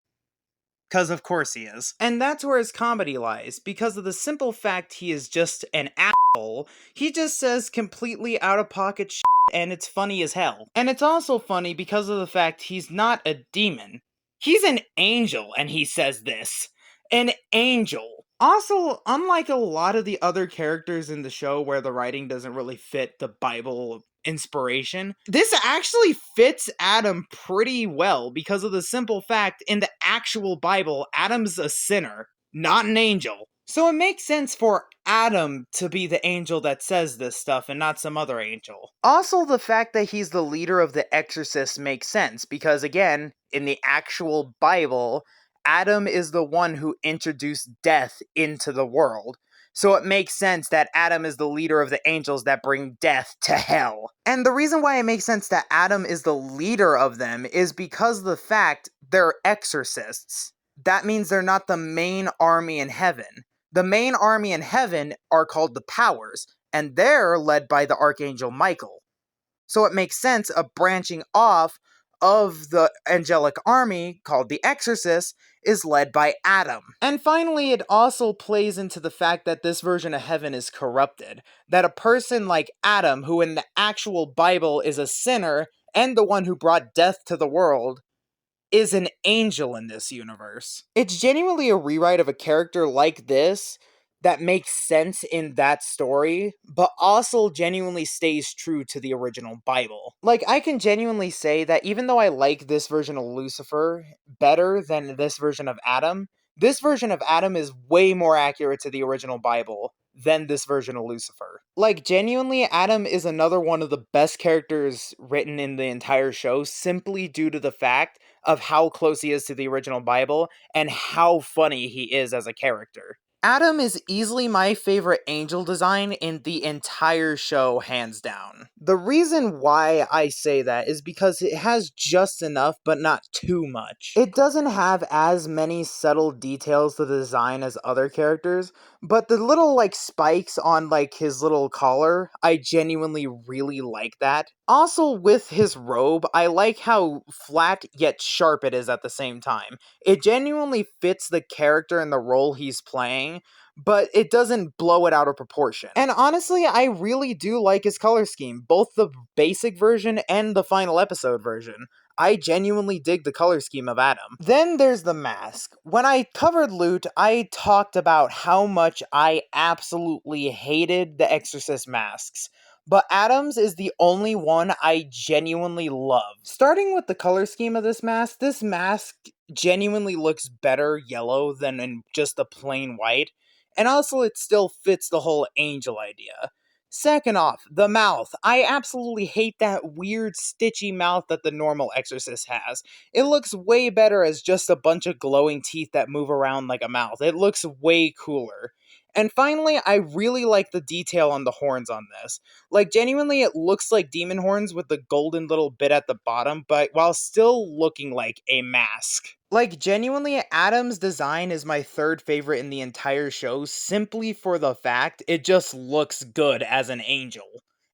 Because of course he is. And that's where his comedy lies, because of the simple fact he is just an asshole. He just says completely out-of-pocket shit and it's funny as hell. And it's also funny because of the fact he's not a demon. He's an angel, and he says this. An angel. Also, unlike a lot of the other characters in the show where the writing doesn't really fit the Bible inspiration, this actually fits Adam pretty well because of the simple fact in the actual Bible, Adam's a sinner, not an angel. So it makes sense for Adam to be the angel that says this stuff and not some other angel. Also, the fact that he's the leader of the exorcists makes sense because, again, in the actual Bible, Adam is the one who introduced death into the world. So it makes sense that Adam is the leader of the angels that bring death to hell. And the reason why it makes sense that Adam is the leader of them is because of the fact they're exorcists. That means they're not the main army in heaven. The main army in heaven are called the powers, and they're led by the Archangel Michael. So it makes sense of branching off of the angelic army called the Exorcists is led by Adam. And finally, it also plays into the fact that this version of heaven is corrupted. That a person like Adam, who in the actual Bible is a sinner and the one who brought death to the world, is an angel in this universe. It's genuinely a rewrite of a character like this that makes sense in that story, but also genuinely stays true to the original Bible. Like, I can genuinely say that even though I like this version of Lucifer better than this version of Adam is way more accurate to the original Bible than this version of Lucifer. Like, genuinely, Adam is another one of the best characters written in the entire show simply due to the fact of how close he is to the original Bible and how funny he is as a character. Adam is easily my favorite angel design in the entire show, hands down. The reason why I say that is because it has just enough, but not too much. It doesn't have as many subtle details to the design as other characters, but the little, like, spikes on, like, his little collar, I genuinely really like that. Also, with his robe, I like how flat yet sharp it is at the same time. It genuinely fits the character and the role he's playing, but it doesn't blow it out of proportion. And honestly, I really do like his color scheme, both the basic version and the final episode version. I genuinely dig the color scheme of Adam. Then there's the mask. When I covered Loot, I talked about how much I absolutely hated the Exorcist masks. But Adam's is the only one I genuinely love. Starting with the color scheme of this mask genuinely looks better yellow than in just the plain white. And also it still fits the whole angel idea. Second off, the mouth. I absolutely hate that weird stitchy mouth that the normal Exorcist has. It looks way better as just a bunch of glowing teeth that move around like a mouth. It looks way cooler. And finally, I really like the detail on the horns on this. Like, genuinely, it looks like demon horns with the golden little bit at the bottom, but while still looking like a mask. Like, genuinely, Adam's design is my third favorite in the entire show, simply for the fact it just looks good as an angel.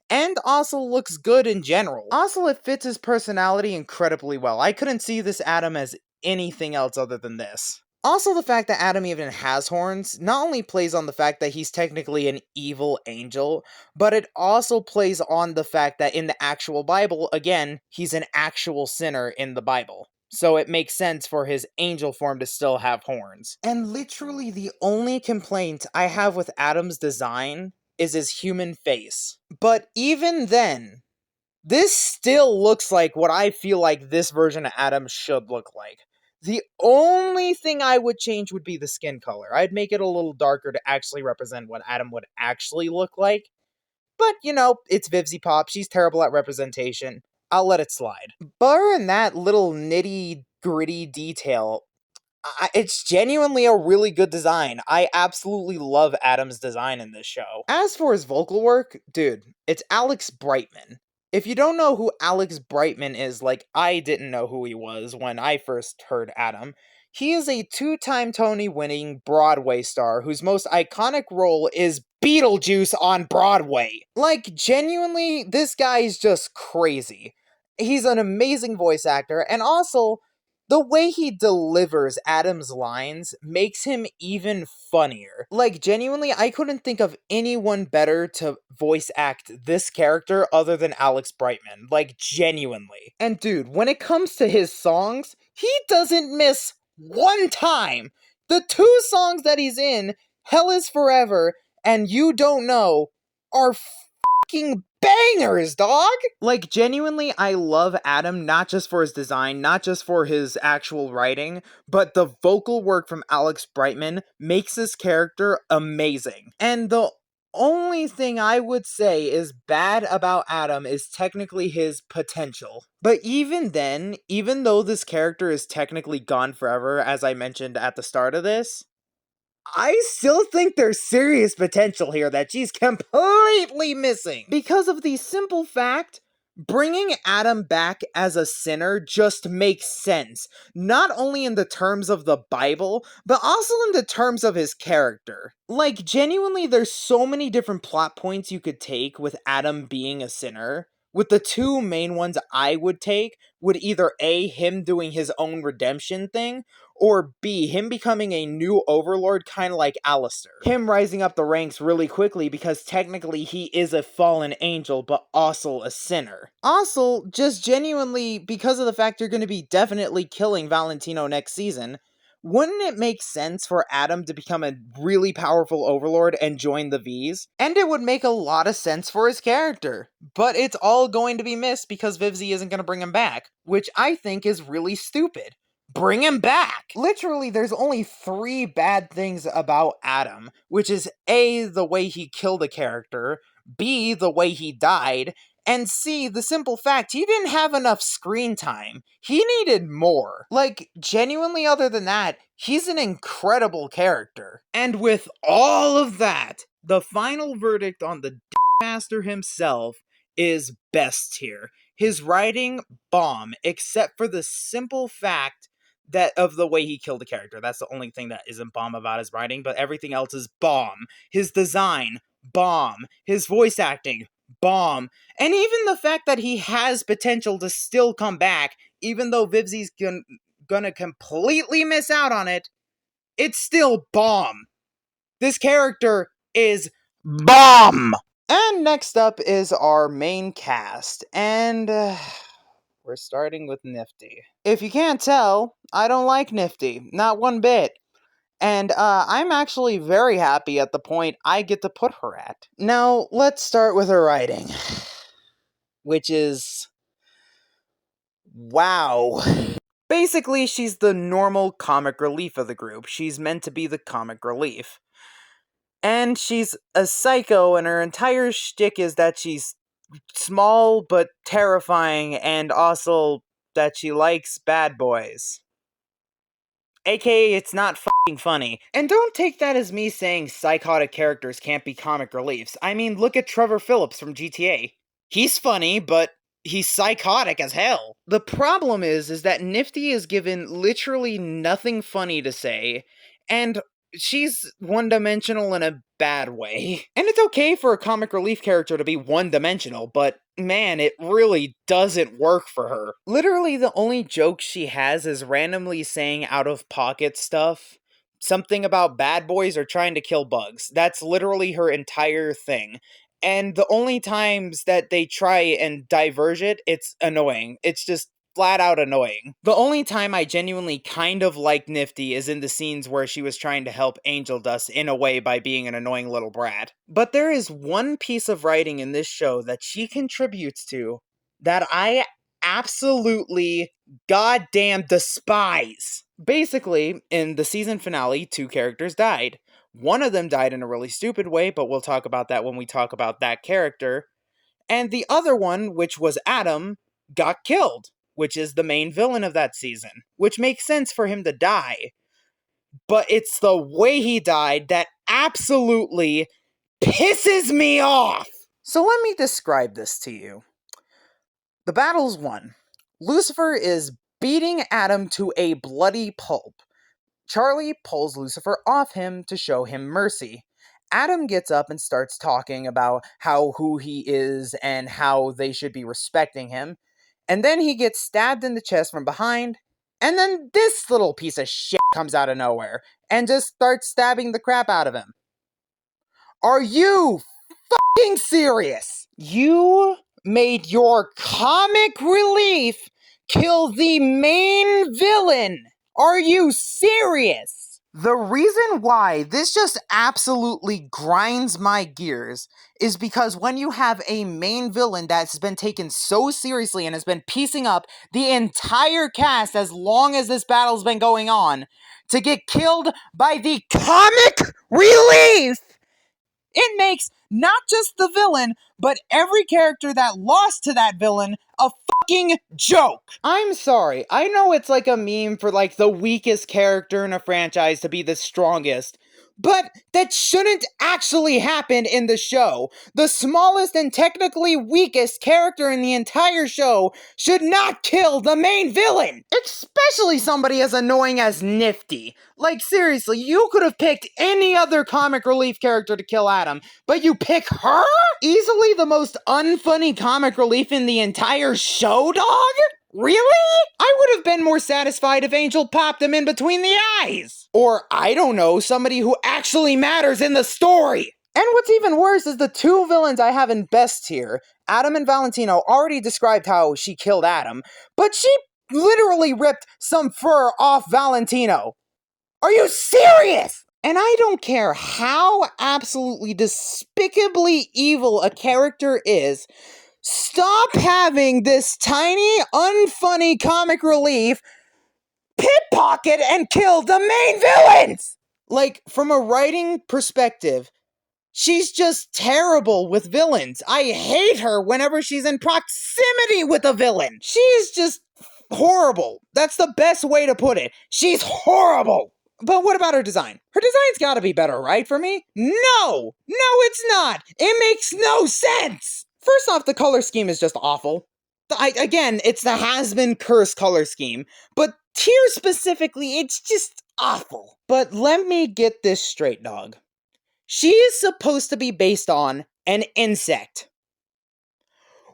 And also looks good in general. Also, it fits his personality incredibly well. I couldn't see this Adam as anything else other than this. Also, the fact that Adam even has horns not only plays on the fact that he's technically an evil angel, but it also plays on the fact that in the actual Bible, again, he's an actual sinner in the Bible. So it makes sense for his angel form to still have horns. And literally the only complaint I have with Adam's design is his human face. But even then, this still looks like what I feel like this version of Adam should look like. The only thing I would change would be the skin color. I'd make it a little darker to actually represent what Adam would actually look like. But, you know, it's Vivzy Pop. She's terrible at representation. I'll let it slide. Bar in that little nitty gritty detail, it's genuinely a really good design. I absolutely love Adam's design in this show. As for his vocal work, dude, it's Alex Brightman. If you don't know who Alex Brightman is, like I didn't know who he was when I first heard Adam, he is a two-time Tony-winning Broadway star whose most iconic role is Beetlejuice on Broadway. Like, genuinely, this guy is just crazy. He's an amazing voice actor, and also, The way he delivers Adam's lines makes him even funnier. Like, genuinely, I couldn't think of anyone better to voice act this character other than Alex Brightman. Like, genuinely. And dude, when it comes to his songs, he doesn't miss one time. The two songs that he's in, Hell is Forever and You Don't Know, are fucking bangers, dog! Like, genuinely, I love Adam not just for his design, not just for his actual writing, but the vocal work from Alex Brightman makes this character amazing. And the only thing I would say is bad about Adam is technically his potential. But even then, even though this character is technically gone forever, as I mentioned at the start of this, I still think there's serious potential here that she's completely missing. Because of the simple fact, bringing Adam back as a sinner just makes sense. Not only in the terms of the Bible, but also in the terms of his character. Like, genuinely, there's so many different plot points you could take with Adam being a sinner. With the two main ones I would take would either A, him doing his own redemption thing, or B, him becoming a new overlord, kind of like Alistair. Him rising up the ranks really quickly because technically he is a fallen angel, but also a sinner. Also, just genuinely, because of the fact you're going to be definitely killing Valentino next season, wouldn't it make sense for Adam to become a really powerful overlord and join the V's? And it would make a lot of sense for his character. But it's all going to be missed because Vivzy isn't going to bring him back, which I think is really stupid. Bring him back! Literally, there's only 3 bad things about Adam, which is A, the way he killed a character, B, the way he died, and C, the simple fact he didn't have enough screen time. He needed more. Like, genuinely, other than that, he's an incredible character. And with all of that, the final verdict on the master himself is best tier. His writing, bomb, except for the simple fact that of the way he killed the character. That's the only thing that isn't bomb about his writing, but everything else is bomb. His design, bomb. His voice acting, bomb. And even the fact that he has potential to still come back, even though Vivzy's gonna completely miss out on it, it's still bomb. This character is bomb! And next up is our main cast, and we're starting with Nifty. If you can't tell, I don't like Nifty, not one bit. And I'm actually very happy at the point I get to put her at. Now, let's start with her writing, which is wow. Basically, she's the normal comic relief of the group. She's meant to be the comic relief. And she's a psycho, and her entire shtick is that she's small but terrifying, and also that she likes bad boys. AKA, it's not fucking funny. And don't take that as me saying psychotic characters can't be comic reliefs. I mean, look at Trevor Phillips from GTA. He's funny, but he's psychotic as hell. The problem is that Nifty is given literally nothing funny to say, and she's one-dimensional in a bad way. And it's okay for a comic relief character to be one-dimensional, but man, it really doesn't work for her. Literally, the only joke she has is randomly saying out-of-pocket stuff. Something about bad boys or trying to kill bugs. That's literally her entire thing. And the only times that they try and diverge it, it's annoying. It's just flat out annoying. The only time I genuinely kind of like Nifty is in the scenes where she was trying to help Angel Dust in a way by being an annoying little brat. But there is one piece of writing in this show that she contributes to that I absolutely goddamn despise. Basically, in the season finale, 2 characters died. One of them died in a really stupid way, but we'll talk about that when we talk about that character. And the other one, which was Adam, got killed, which is the main villain of that season, which makes sense for him to die. But it's the way he died that absolutely pisses me off! So let me describe this to you. The battle's won. Lucifer is beating Adam to a bloody pulp. Charlie pulls Lucifer off him to show him mercy. Adam gets up and starts talking about who he is and how they should be respecting him. And then he gets stabbed in the chest from behind And then this little piece of shit comes out of nowhere and just starts stabbing the crap out of him. Are you fucking serious? You made your comic relief kill the main villain. Are you serious? The reason why this just absolutely grinds my gears is because when you have a main villain that's been taken so seriously and has been piecing up the entire cast as long as this battle's been going on, to get killed by the comic relief, it makes not just the villain, but every character that lost to that villain a fucking joke. I'm sorry. I know it's like a meme for like the weakest character in a franchise to be the strongest, but that shouldn't actually happen in the show. The smallest and technically weakest character in the entire show should not kill the main villain! Especially somebody as annoying as Nifty. Like, seriously, you could have picked any other comic relief character to kill Adam, but you pick her? Easily the most unfunny comic relief in the entire show, dog? Really? I would have been more satisfied if Angel popped him in between the eyes. Or, I don't know, somebody who actually matters in the story. And what's even worse is the two villains I have in best tier, Adam and Valentino, already described how she killed Adam, but she literally ripped some fur off Valentino. Are you serious? And I don't care how absolutely despicably evil a character is, stop having this tiny, unfunny comic relief pickpocket and kill the main villains! Like, from a writing perspective, she's just terrible with villains. I hate her whenever she's in proximity with a villain. She's just horrible. That's the best way to put it. She's horrible. But what about her design? Her design's gotta be better, right, for me? No! No, it's not! It makes no sense! First off, the color scheme is just awful. Again, it's the has-been curse color scheme, but tier specifically, it's just awful. But let me get this straight, dog. She is supposed to be based on an insect.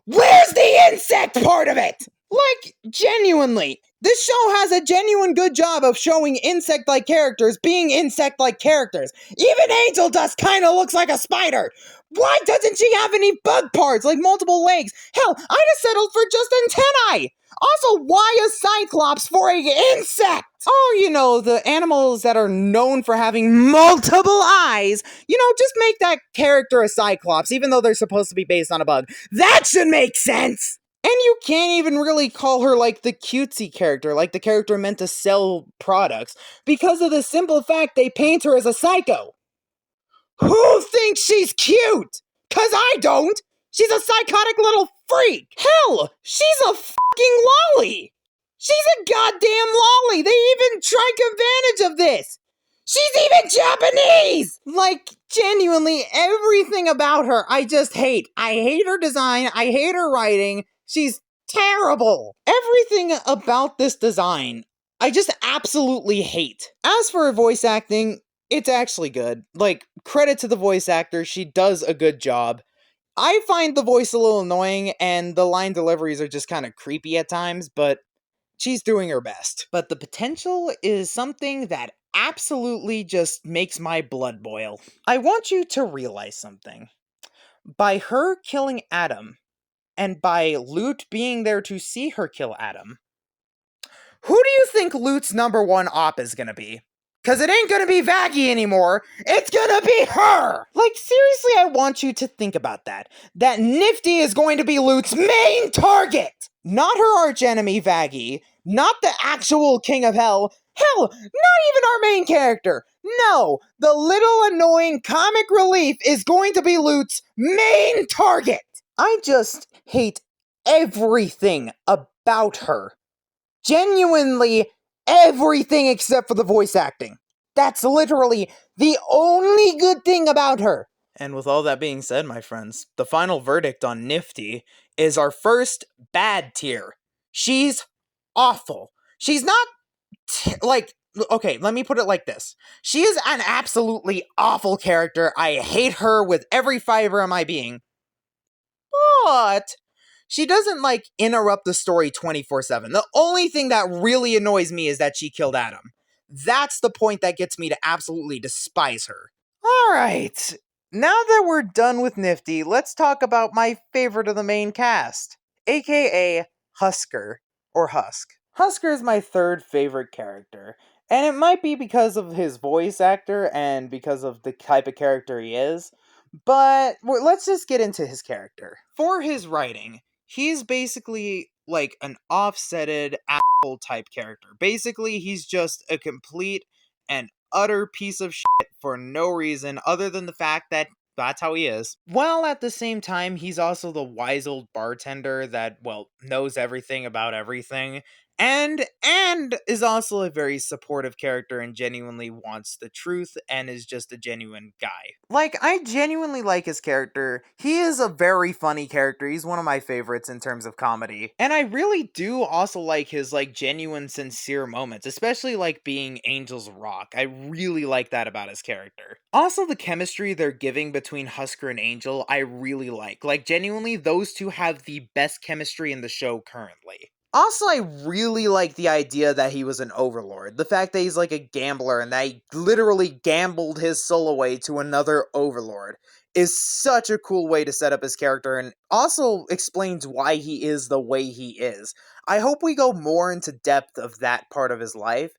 Where's the insect part of it? Like, genuinely. This show has a genuine good job of showing insect-like characters being insect-like characters. Even Angel Dust kinda looks like a spider. Why doesn't she have any bug parts, like multiple legs? Hell, I'd have settled for just antennae. Also, why a cyclops for an insect? Oh, you know, the animals that are known for having multiple eyes. You know, just make that character a cyclops, even though they're supposed to be based on a bug. That should make sense! And you can't even really call her like the cutesy character, like the character meant to sell products, because of the simple fact they paint her as a psycho. Who thinks she's cute? 'Cause I don't! She's a psychotic little freak! Hell, she's a fucking lolly! She's a goddamn lolly! They even took advantage of this! She's even Japanese! Like, genuinely, everything about her I just hate. I hate her design, I hate her writing, she's terrible! Everything about this design, I just absolutely hate. As for her voice acting, it's actually good. Like, credit to the voice actor, she does a good job. I find the voice a little annoying, and the line deliveries are just kind of creepy at times, but she's doing her best. But the potential is something that absolutely just makes my blood boil. I want you to realize something. By her killing Adam, and by Lute being there to see her kill Adam, who do you think Lute's #1 op is gonna be? Cause it ain't gonna be Vaggie anymore, it's gonna be her! Like, seriously, I want you to think about that. That Nifty is going to be Lute's main target! Not her archenemy, Vaggie, not the actual King of Hell, hell, not even our main character! No, the little annoying comic relief is going to be Lute's main target! I just hate everything about her. Genuinely everything except for the voice acting. That's literally the only good thing about her. And with all that being said, my friends, the final verdict on Nifty is our first bad tier. She's awful. She's not, okay, let me put it like this. She is an absolutely awful character. I hate her with every fiber of my being. But She doesn't, like, interrupt the story 24/7. The only thing that really annoys me is that she killed Adam. That's the point that gets me to absolutely despise her. Alright, now that we're done with Nifty, let's talk about my favorite of the main cast, aka Husker, or Husk. Husker is my third favorite character, and it might be because of his voice actor and because of the type of character he is, but let's just get into his character. For his writing, he's basically like an offsetted asshole type character. Basically, he's just a complete and utter piece of shit for no reason other than the fact that that's how he is. While at the same time, he's also the wise old bartender that, well, knows everything about everything. And is also a very supportive character and genuinely wants the truth and is just a genuine guy. Like, I genuinely like his character. He is a very funny character. He's one of my favorites in terms of comedy. And I really do also like his, like, genuine, sincere moments, especially, like, being Angel's Rock. I really like that about his character. Also, the chemistry they're giving between Husker and Angel, I really like. Like, genuinely, those two have the best chemistry in the show currently. Also, I really like the idea that he was an overlord. The fact that he's like a gambler and that he literally gambled his soul away to another overlord is such a cool way to set up his character and also explains why he is the way he is. I hope we go more into depth of that part of his life,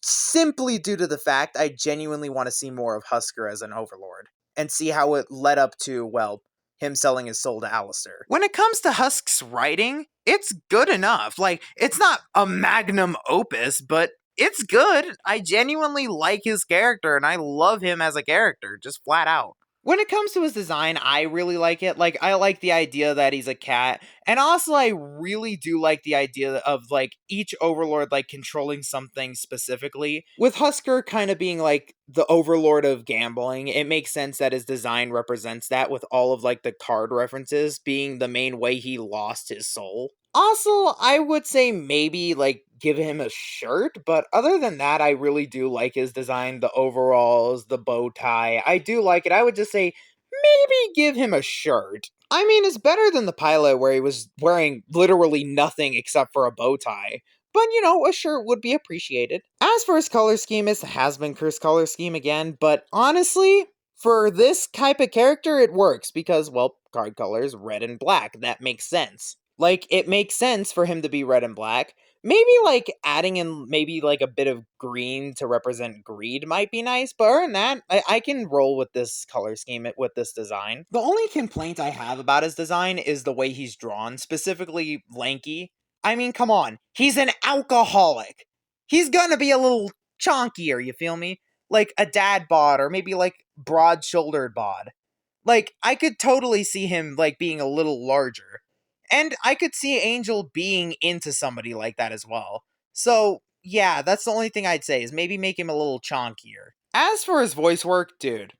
simply due to the fact I genuinely want to see more of Husker as an overlord and see how it led up to, well, him selling his soul to Alistair. When it comes to Husk's writing, it's good enough. Like, it's not a magnum opus, but it's good. I genuinely like his character, and I love him as a character, just flat out. When it comes to his design, I really like it. Like, I like the idea that he's a cat, and also I really do like the idea of, like, each overlord, like, controlling something specifically. With Husker kind of being, like, the overlord of gambling, it makes sense that his design represents that, with all of, like, the card references being the main way he lost his soul. Also, I would say maybe, like, give him a shirt, but other than that, I really do like his design, the overalls, the bow tie. I do like it. I would just say maybe give him a shirt. I mean, it's better than the pilot where he was wearing literally nothing except for a bow tie. But, you know, a shirt would be appreciated. As for his color scheme, it's the has-been cursed color scheme again, but honestly, for this type of character, it works because, well, card colors, red and black. That makes sense. Like, it makes sense for him to be red and black. Maybe, like, adding in maybe, like, a bit of green to represent greed might be nice, but other than that, I can roll with this color scheme, with this design. The only complaint I have about his design is the way he's drawn, specifically lanky. I mean, come on. He's an alcoholic. He's gonna be a little chonkier, you feel me? Like a dad bod, or maybe, like, broad-shouldered bod. Like, I could totally see him, like, being a little larger. And I could see Angel being into somebody like that as well. So, yeah, that's the only thing I'd say, is maybe make him a little chonkier. As for his voice work, dude,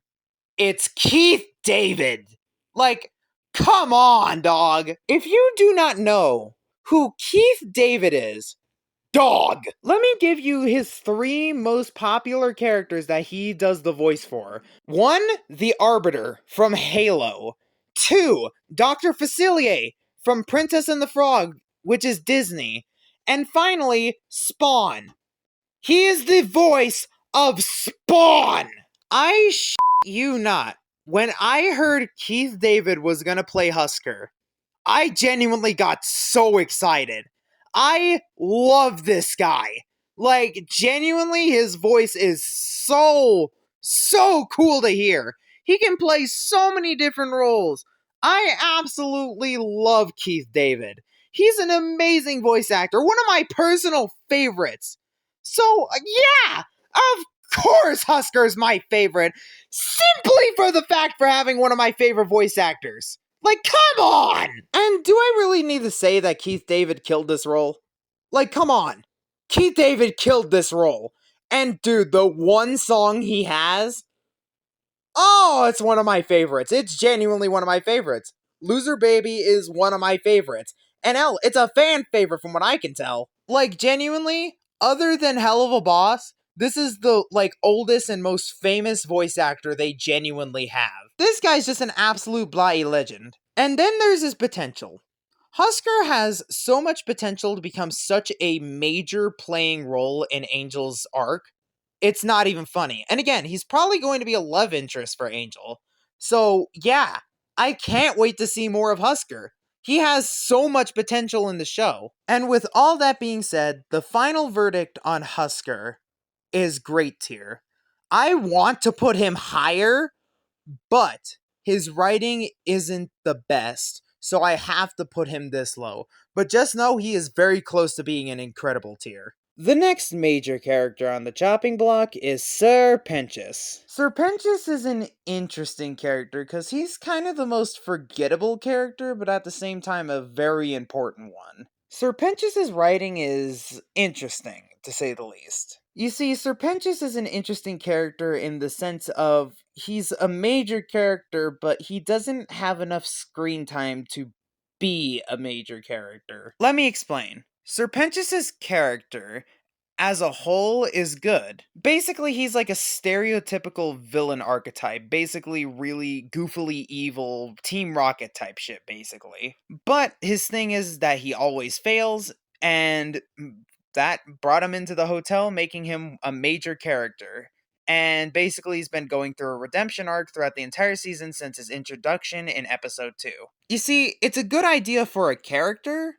it's Keith David. Like, come on, dog. If you do not know who Keith David is, dog! Let me give you his three most popular characters that he does the voice for. 1, the Arbiter from Halo. 2, Dr. Facilier from Princess and the Frog, which is Disney. And finally, Spawn. He is the voice of Spawn! I you not. When I heard Keith David was gonna play Husker, I genuinely got so excited. I love this guy. Like, genuinely, his voice is so cool to hear. He can play so many different roles. I absolutely love Keith David. He's an amazing voice actor, one of my personal favorites. So, yeah, of course Husker's my favorite, simply for the fact for having one of my favorite voice actors. Like, come on! And do I really need to say that Keith David killed this role? Like, come on. Keith David killed this role. And dude, the one song he has, oh, it's one of my favorites. It's genuinely one of my favorites. Loser Baby is one of my favorites. And hell, it's a fan favorite from what I can tell. Like, genuinely, other than Hell of a Boss, this is the, like, oldest and most famous voice actor they genuinely have. This guy's just an absolute bloody legend. And then there's his potential. Husker has so much potential to become such a major playing role in Angel's arc. It's not even funny. And again, he's probably going to be a love interest for Angel. So, yeah, I can't wait to see more of Husker. He has so much potential in the show. And with all that being said, the final verdict on Husker is great tier. I want to put him higher, but his writing isn't the best, so I have to put him this low. But just know he is very close to being an incredible tier. The next major character on the chopping block is Sir Pentious. Sir Pentious is an interesting character because he's kind of the most forgettable character, but at the same time a very important one. Sir Pentious' writing is interesting, to say the least. You see, Sir Pentious is an interesting character in the sense of he's a major character, but he doesn't have enough screen time to be a major character. Let me explain. Sir Pentious' character as a whole is good. Basically, he's like a stereotypical villain archetype, basically really goofily evil Team Rocket type shit, basically. But his thing is that he always fails, and that brought him into the hotel, making him a major character. And basically, he's been going through a redemption arc throughout the entire season since his introduction in episode 2. You see, it's a good idea for a character,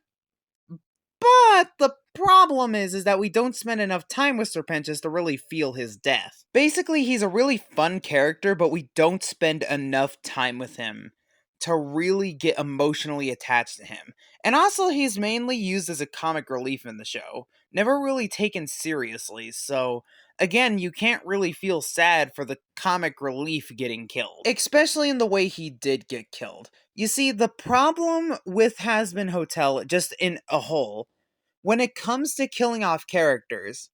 but the problem is that we don't spend enough time with Sir Pentious to really feel his death. Basically, he's a really fun character, but we don't spend enough time with him to really get emotionally attached to him. And also, he's mainly used as a comic relief in the show, never really taken seriously, so again, you can't really feel sad for the comic relief getting killed, especially in the way he did get killed. You see, the problem with Hazbin Hotel, just in a whole, when it comes to killing off characters,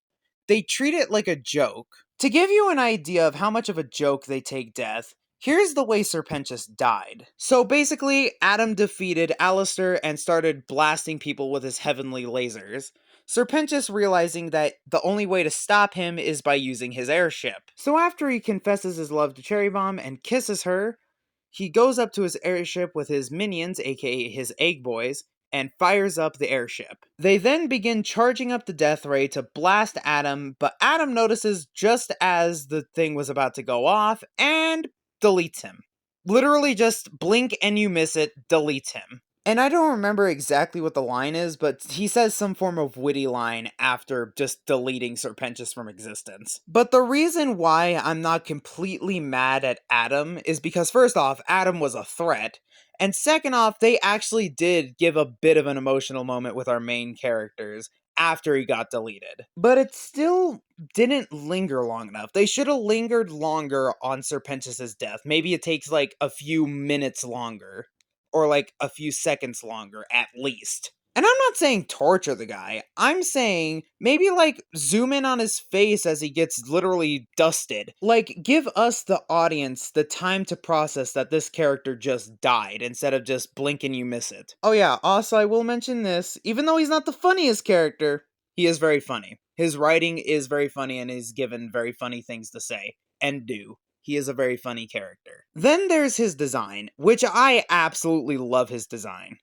they treat it like a joke. To give you an idea of how much of a joke they take death, here's the way Sir Pentious died. So basically, Adam defeated Alistair and started blasting people with his heavenly lasers. Sir Pentious realizing that the only way to stop him is by using his airship. So after he confesses his love to Cherry Bomb and kisses her, he goes up to his airship with his minions, aka his egg boys, and fires up the airship. They then begin charging up the death ray to blast Adam, but Adam notices just as the thing was about to go off and deletes him. Literally just blink and you miss it, deletes him. And I don't remember exactly what the line is, but he says some form of witty line after just deleting Sir Pentious from existence. But the reason why I'm not completely mad at Adam is because, first off, Adam was a threat, and second off, they actually did give a bit of an emotional moment with our main characters after he got deleted. But it still didn't linger long enough. They should have lingered longer on Sir Pentious' death. Maybe it takes like a few minutes longer, or like a few seconds longer at least. And I'm not saying torture the guy. I'm saying maybe like zoom in on his face as he gets literally dusted. Like give us the audience the time to process that this character just died instead of just blink and you miss it. Oh yeah, also I will mention this, even though he's not the funniest character, he is very funny. His writing is very funny and he's given very funny things to say and do. He is a very funny character. Then there's his design, which I absolutely love his design.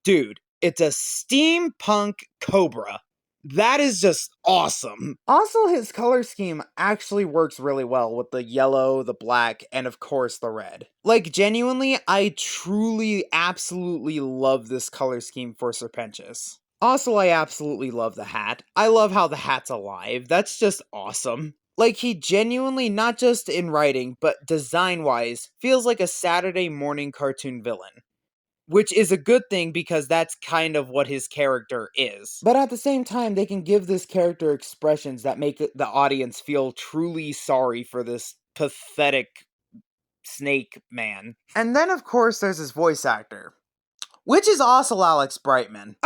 Dude, it's a steampunk cobra. That is just awesome. Also, his color scheme actually works really well with the yellow, the black, and of course the red. Like, genuinely, I truly, absolutely love this color scheme for Sir Pentious. Also, I absolutely love the hat. I love how the hat's alive. That's just awesome. Like, he genuinely, not just in writing, but design-wise, feels like a Saturday morning cartoon villain. Which is a good thing because that's kind of what his character is. But at the same time, they can give this character expressions that make the audience feel truly sorry for this pathetic snake man. And then, of course, there's his voice actor, which is also Alex Brightman.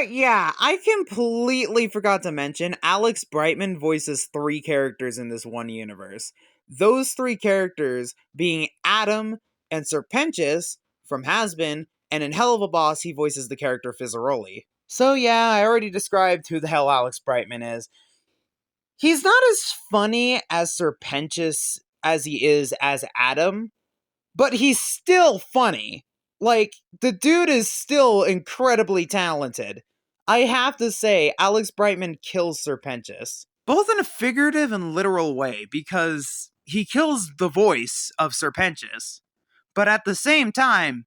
Yeah, I completely forgot to mention, Alex Brightman voices 3 characters in this one universe. Those 3 characters being Adam and Sir Pentious from Hazbin, and in Hell of a Boss, he voices the character Fizzaroli. So yeah, I already described who the hell Alex Brightman is. He's not as funny as Sir Pentious as he is as Adam, but he's still funny. Like, the dude is still incredibly talented. I have to say, Alex Brightman kills Serpentius. Both in a figurative and literal way, because he kills the voice of Serpentius, but at the same time,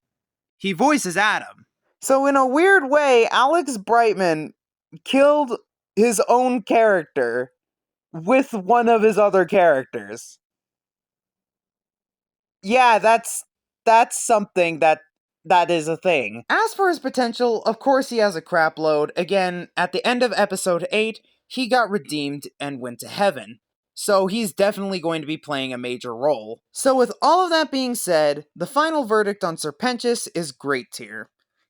he voices Adam. So in a weird way, Alex Brightman killed his own character with one of his other characters. Yeah, that's something that is a thing. As for his potential, of course he has a crap load. Again, at the end of episode 8, he got redeemed and went to heaven. So he's definitely going to be playing a major role. So with all of that being said, the final verdict on Serpentius is great tier.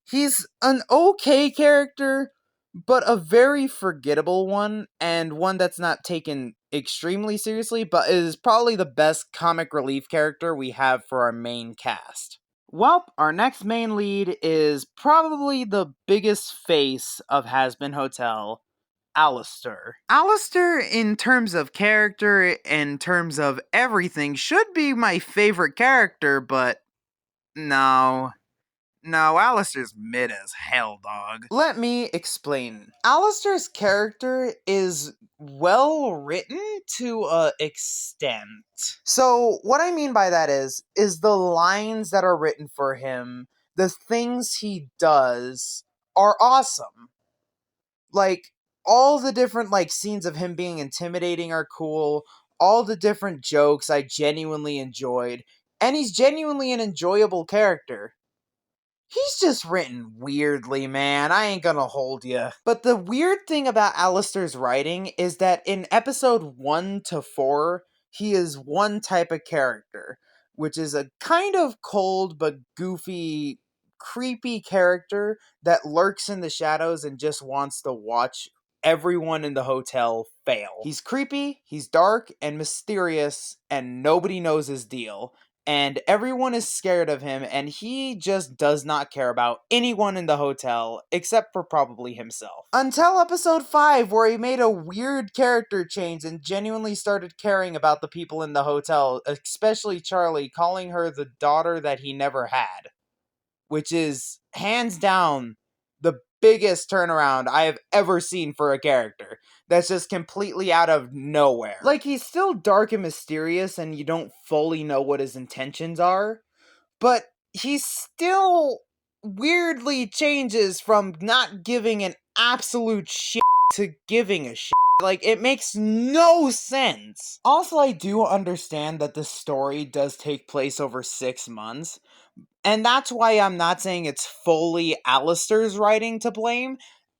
He's an okay character, but a very forgettable one, and one that's not taken extremely seriously, but is probably the best comic relief character we have for our main cast. Well, our next main lead is probably the biggest face of Hazbin Hotel, Alistair. Alistair, in terms of character, in terms of everything, should be my favorite character, but no. No, Alistair's mid as hell, dog. Let me explain. Alistair's character is well written to a extent. So, what I mean by that is the lines that are written for him, the things he does are awesome. Like, all the different scenes of him being intimidating are cool. All the different jokes I genuinely enjoyed, and he's genuinely an enjoyable character. He's just written weirdly, man. I ain't gonna hold you. But the weird thing about Alistair's writing is that in episode 1 to 4, he is one type of character, which is a kind of cold but goofy, creepy character that lurks in the shadows and just wants to watch everyone in the hotel fail. He's creepy, he's dark and mysterious, and nobody knows his deal, and everyone is scared of him, and he just does not care about anyone in the hotel except for probably himself. Until episode 5, where he made a weird character change and genuinely started caring about the people in the hotel, especially Charlie, calling her the daughter that he never had, which is hands down the biggest turnaround I have ever seen for a character. That's just completely out of nowhere. Like, he's still dark and mysterious, and you don't fully know what his intentions are, but he still weirdly changes from not giving an absolute shit to giving a shit. Like, it makes no sense. Also, I do understand that the story does take place over 6 months, and that's why I'm not saying it's fully Alistair's writing to blame.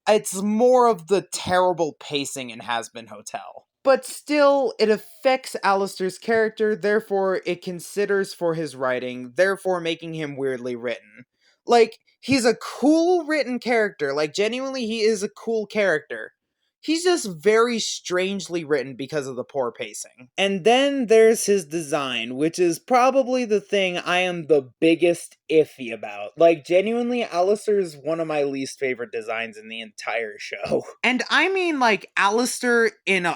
It's more of the terrible pacing in Hazbin Hotel. But still, it affects Alistair's character, therefore it considers for his writing, therefore making him weirdly written. Like, he's a cool written character. Like, genuinely, he is a cool character. He's just very strangely written because of the poor pacing. And then there's his design, which is probably the thing I am the biggest iffy about. Like, genuinely, Alistair's one of my least favorite designs in the entire show. And I mean, like, Alistair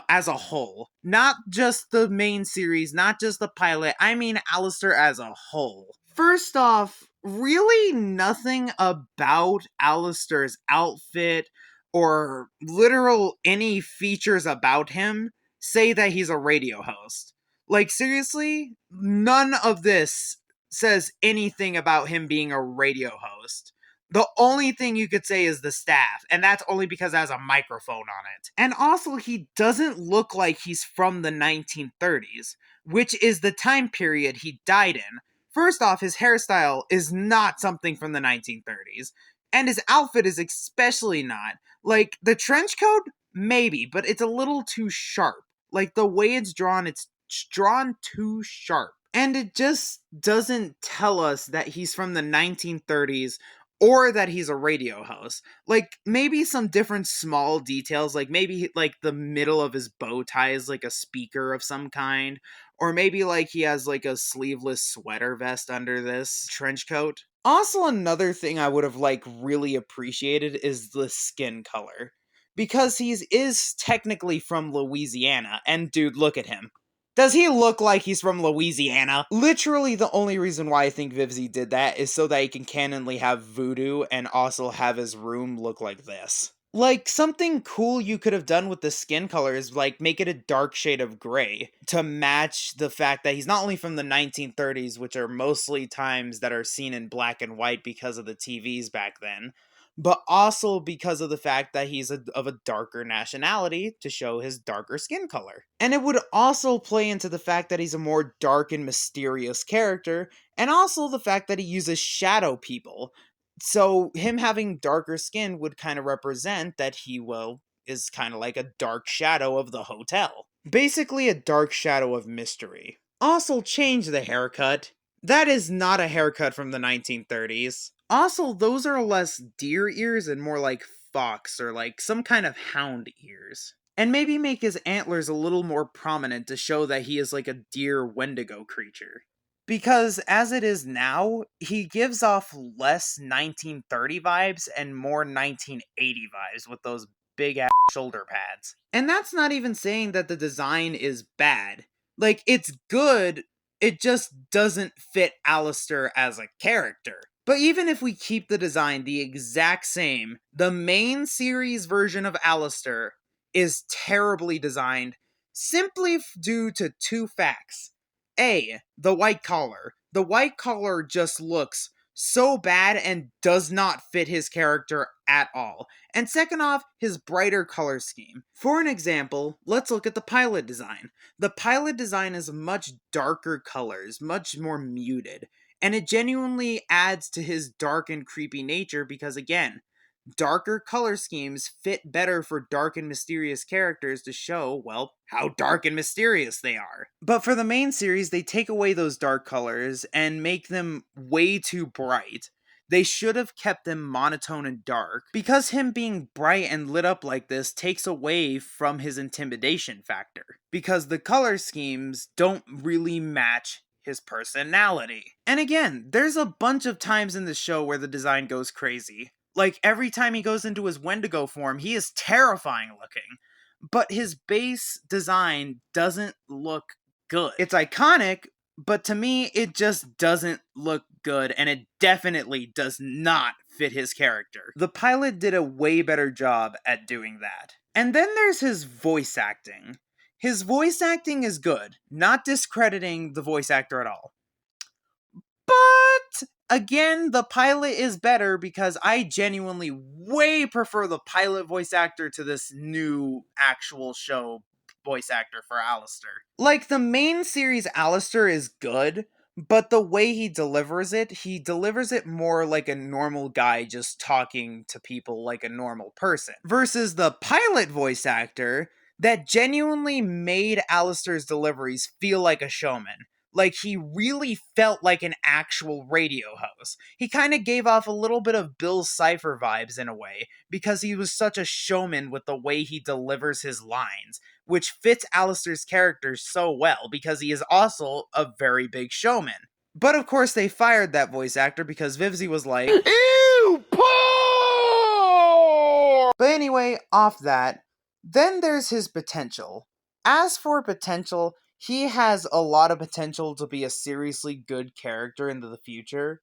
as a whole. Not just the main series, not just the pilot. I mean Alistair as a whole. First off, really nothing about Alistair's outfit or literal any features about him say that he's a radio host. Like, seriously, none of this says anything about him being a radio host. The only thing you could say is the staff, and that's only because it has a microphone on it. And also, he doesn't look like he's from the 1930s, which is the time period he died in. First off, his hairstyle is not something from the 1930s, and his outfit is especially not. Like, the trench coat, maybe, but it's a little too sharp. Like, the way it's drawn too sharp. And it just doesn't tell us that he's from the 1930s or that he's a radio host. Like, maybe some different small details, like maybe like the middle of his bow tie is like a speaker of some kind, or maybe like he has like a sleeveless sweater vest under this trench coat. Also, another thing I would have really appreciated is the skin color, because he is technically from Louisiana, and dude, look at him. Does he look like he's from Louisiana? Literally, the only reason why I think Vivzy did that is so that he can canonly have voodoo and also have his room look like this. Like, something cool you could have done with the skin color is, like, make it a dark shade of gray to match the fact that he's not only from the 1930s, which are mostly times that are seen in black and white because of the TVs back then, but also because of the fact that he's of a darker nationality to show his darker skin color. And it would also play into the fact that he's a more dark and mysterious character, and also the fact that he uses shadow people. So him having darker skin would kind of represent that he, well, is kind of like a dark shadow of the hotel. Basically a dark shadow of mystery. Also change the haircut. That is not a haircut from the 1930s. Also, those are less deer ears and more like fox or like some kind of hound ears. And maybe make his antlers a little more prominent to show that he is like a deer wendigo creature. Because as it is now, he gives off less 1930 vibes and more 1980 vibes with those big ass shoulder pads. And that's not even saying that the design is bad. Like, it's good, it just doesn't fit Alistair as a character. But even if we keep the design the exact same, the main series version of Alistair is terribly designed simply due to two facts. A, the white collar. The white collar just looks so bad and does not fit his character at all. And second off, his brighter color scheme. For an example, let's look at the pilot design. The pilot design is much darker colors, much more muted. And it genuinely adds to his dark and creepy nature because, again, darker color schemes fit better for dark and mysterious characters to show, well, how dark and mysterious they are. But for the main series, they take away those dark colors and make them way too bright. They should have kept them monotone and dark, because him being bright and lit up like this takes away from his intimidation factor, because the color schemes don't really match his personality. And again, there's a bunch of times in the show where the design goes crazy. Like, every time he goes into his Wendigo form, he is terrifying looking. But his base design doesn't look good. It's iconic, but to me, it just doesn't look good, and it definitely does not fit his character. The pilot did a way better job at doing that. And then there's his voice acting. His voice acting is good, not discrediting the voice actor at all. But again, the pilot is better because I genuinely way prefer the pilot voice actor to this new actual show voice actor for Alistair. Like, the main series Alistair is good, but the way he delivers it more like a normal guy just talking to people like a normal person. Versus the pilot voice actor that genuinely made Alistair's deliveries feel like a showman. Like, he really felt like an actual radio host. He kind of gave off a little bit of Bill Cipher vibes in a way, because he was such a showman with the way he delivers his lines, which fits Alistair's character so well, because he is also a very big showman. But of course they fired that voice actor because Vivzy was like, "Ew, poor!" But anyway, off that, then there's his potential. As for potential, he has a lot of potential to be a seriously good character into the future,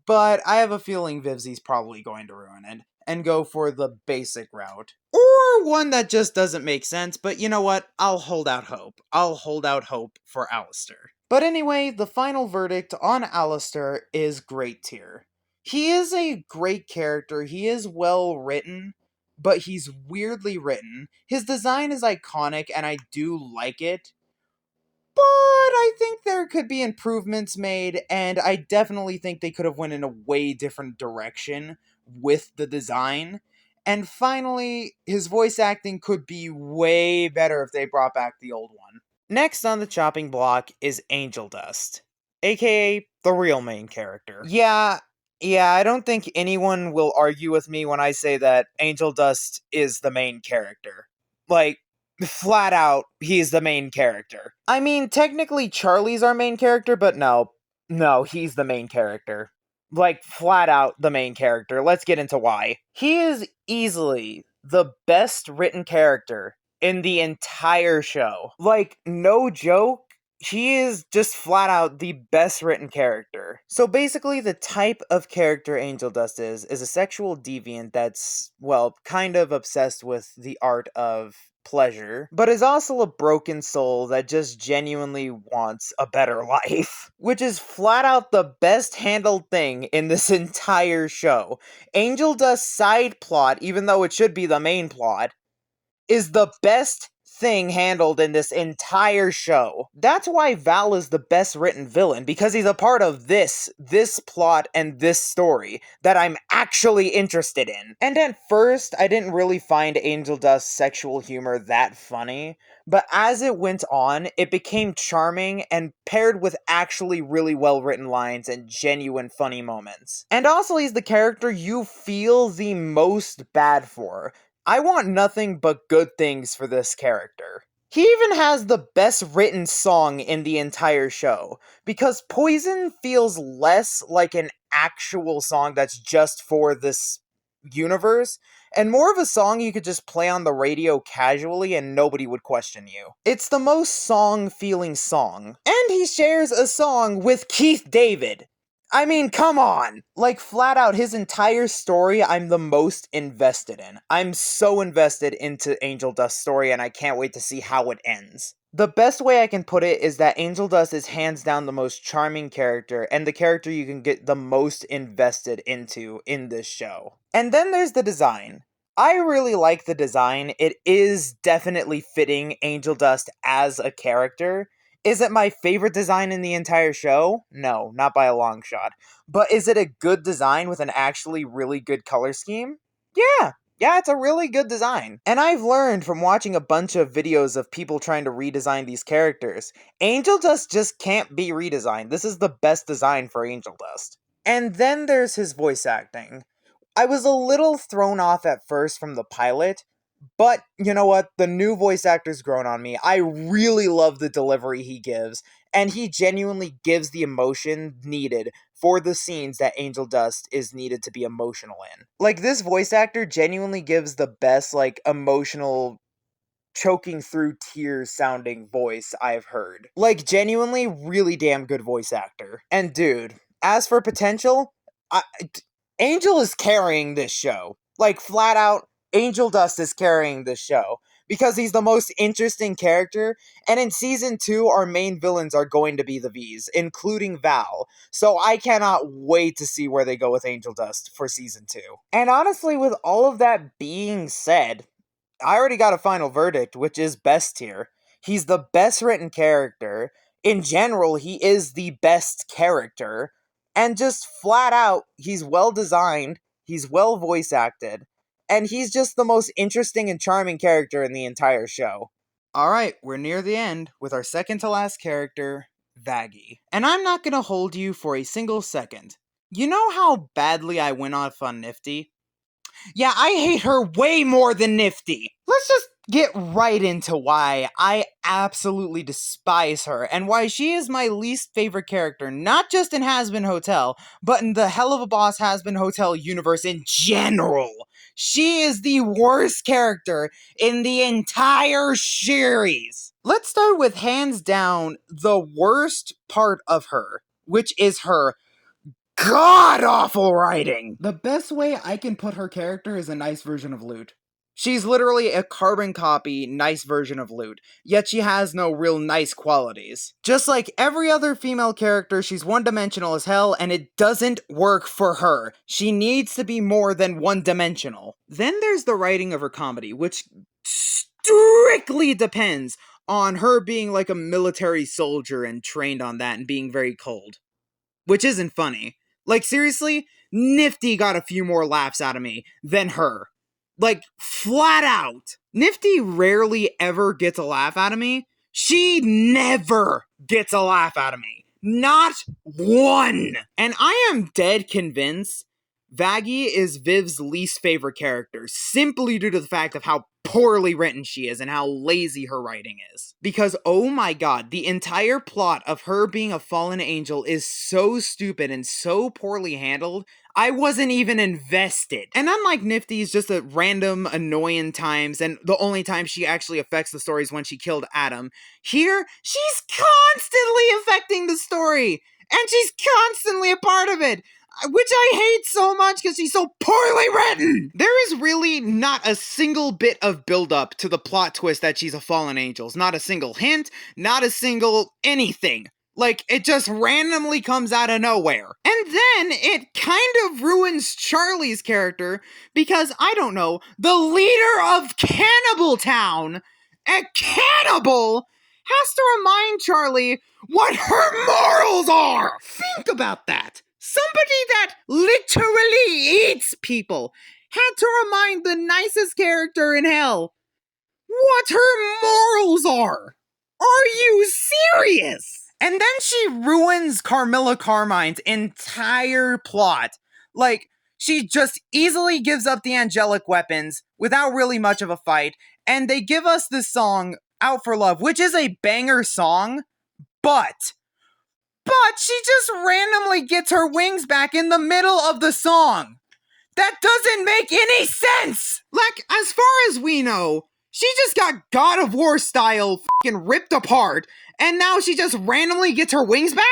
but I have a feeling Vivzy's probably going to ruin it and go for the basic route. Or one that just doesn't make sense, but you know what? I'll hold out hope. I'll hold out hope for Alistair. But anyway, the final verdict on Alistair is great tier. He is a great character, he is well written, but he's weirdly written. His design is iconic and I do like it, but I think there could be improvements made, and I definitely think they could have went in a way different direction with the design. And finally, his voice acting could be way better if they brought back the old one. Next on the chopping block is Angel Dust, aka the real main character. Yeah, I don't think anyone will argue with me when I say that Angel Dust is the main character. Like, flat out, he's the main character. I mean, technically Charlie's our main character, but no, he's the main character. Like, flat out the main character. Let's get into why. He is easily the best written character in the entire show. Like, no joke. She is just flat out the best written character. So basically, the type of character Angel Dust is a sexual deviant that's, well, kind of obsessed with the art of pleasure, but is also a broken soul that just genuinely wants a better life. Which is flat out the best handled thing in this entire show. Angel Dust's side plot, even though it should be the main plot, is the best thing handled in this entire show. That's why Val is the best written villain, because he's a part of this plot and this story that I'm actually interested in. And at first, I didn't really find Angel Dust's sexual humor that funny, but as it went on, it became charming and paired with actually really well written lines and genuine funny moments. And also, he's the character you feel the most bad for. I want nothing but good things for this character. He even has the best written song in the entire show, because Poison feels less like an actual song that's just for this universe, and more of a song you could just play on the radio casually and nobody would question you. It's the most song-feeling song. And he shares a song with Keith David. I mean, come on! Like, flat out, his entire story I'm the most invested in. I'm so invested into Angel Dust's story, and I can't wait to see how it ends. The best way I can put it is that Angel Dust is hands down the most charming character, and the character you can get the most invested into in this show. And then there's the design. I really like the design. It is definitely fitting Angel Dust as a character. Is it my favorite design in the entire show? No, not by a long shot. But is it a good design with an actually really good color scheme? Yeah, it's a really good design. And I've learned from watching a bunch of videos of people trying to redesign these characters, Angel Dust just can't be redesigned. This is the best design for Angel Dust. And then there's his voice acting. I was a little thrown off at first from the pilot, but you know what? The new voice actor's grown on me. I really love the delivery he gives, and he genuinely gives the emotion needed for the scenes that Angel Dust is needed to be emotional in. Like, this voice actor genuinely gives the best, like, emotional, choking through tears sounding voice I've heard. Like, genuinely, really damn good voice actor. And dude, as for potential, Angel is carrying this show. Like, flat out, Angel Dust is carrying this show. Because he's the most interesting character, and in Season 2, our main villains are going to be the V's, including Val. So I cannot wait to see where they go with Angel Dust for Season 2. And honestly, with all of that being said, I already got a final verdict, which is best tier. He's the best written character. In general, he is the best character. And just flat out, he's well designed, he's well voice acted, and he's just the most interesting and charming character in the entire show. Alright, we're near the end with our second to last character, Vaggie. And I'm not gonna hold you for a single second. You know how badly I went off on Nifty? Yeah, I hate her way more than Nifty. Let's just get right into why I absolutely despise her and why she is my least favorite character, not just in Hazbin Hotel, but in the Hell of a Boss Hazbin Hotel universe in general. She is the worst character in the entire series. Let's start with hands down the worst part of her, which is her god-awful writing! The best way I can put her character is a nice version of Lute. She's literally a carbon copy, nice version of Lute, yet she has no real nice qualities. Just like every other female character, she's one-dimensional as hell, and it doesn't work for her. She needs to be more than one-dimensional. Then there's the writing of her comedy, which strictly depends on her being like a military soldier and trained on that and being very cold. Which isn't funny. Like, seriously, Nifty got a few more laughs out of me than her. Like, flat out. Nifty rarely ever gets a laugh out of me. She never gets a laugh out of me. Not one. And I am dead convinced Vaggie is Viv's least favorite character, simply due to the fact of how poorly written she is and how lazy her writing is. Because, oh my god, the entire plot of her being a fallen angel is so stupid and so poorly handled, I wasn't even invested. And unlike Nifty's just at random annoying times, and the only time she actually affects the story is when she killed Adam, here, she's constantly affecting the story! And she's constantly a part of it! Which I hate so much because she's so poorly written! There is really not a single bit of build-up to the plot twist that she's a fallen angel. Not a single hint, not a single anything. Like, it just randomly comes out of nowhere. And then it kind of ruins Charlie's character because, I don't know, the leader of Cannibal Town, a cannibal, has to remind Charlie what her morals are! Think about that! Somebody that literally eats people had to remind the nicest character in hell what her morals are! Are you serious? And then she ruins Carmilla Carmine's entire plot. Like, she just easily gives up the angelic weapons without really much of a fight, and they give us this song, Out for Love, which is a banger song, but she just randomly gets her wings back in the middle of the song. That doesn't make any sense! Like, as far as we know, she just got God of War style fucking ripped apart, and now she just randomly gets her wings back?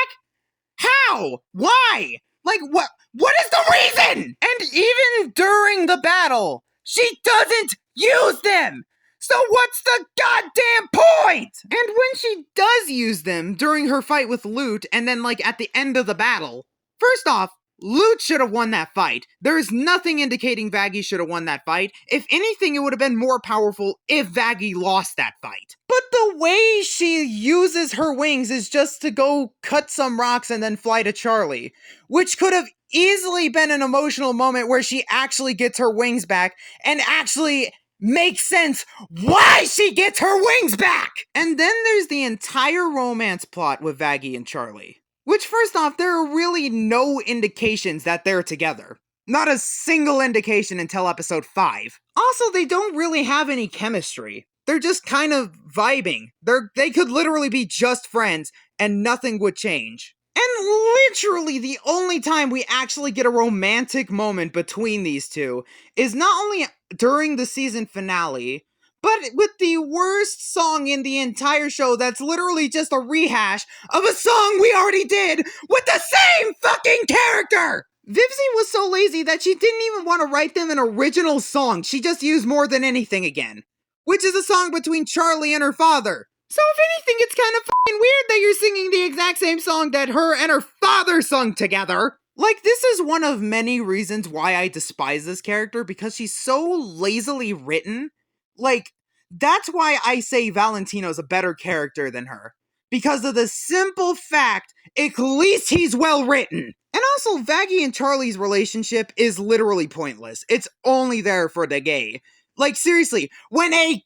How? Why? Like, what is the reason? And even during the battle, she doesn't use them! So what's the goddamn point? And when she does use them during her fight with Lute, and then like at the end of the battle, first off, Lute should have won that fight. There is nothing indicating Vaggie should have won that fight. If anything, it would have been more powerful if Vaggie lost that fight. But the way she uses her wings is just to go cut some rocks and then fly to Charlie, which could have easily been an emotional moment where she actually gets her wings back and actually makes sense why she gets her wings back! And then there's the entire romance plot with Vaggie and Charlie. Which, first off, there are really no indications that they're together. Not a single indication until episode 5. Also, they don't really have any chemistry. They're just kind of vibing. They could literally be just friends, and nothing would change. And literally the only time we actually get a romantic moment between these two is not only during the season finale, but with the worst song in the entire show that's literally just a rehash of a song we already did with the same fucking character! Vivzie was so lazy that she didn't even want to write them an original song. She just used More Than Anything again, which is a song between Charlie and her father. So if anything, it's kind of fucking weird that you're singing the exact same song that her and her father sung together. Like, this is one of many reasons why I despise this character, because she's so lazily written. Like, that's why I say Valentino's a better character than her. Because of the simple fact, at least he's well written. And also, Vaggie and Charlie's relationship is literally pointless. It's only there for the gay. Like, seriously, when a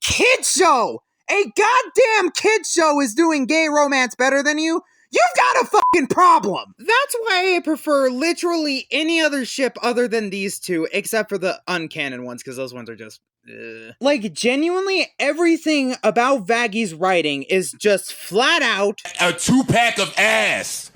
goddamn kid show is doing gay romance better than you, you've got a fucking problem! That's why I prefer literally any other ship other than these two, except for the uncanon ones, because those ones are just... Like, genuinely, everything about Vaggie's writing is just flat out... a 2-pack of ass!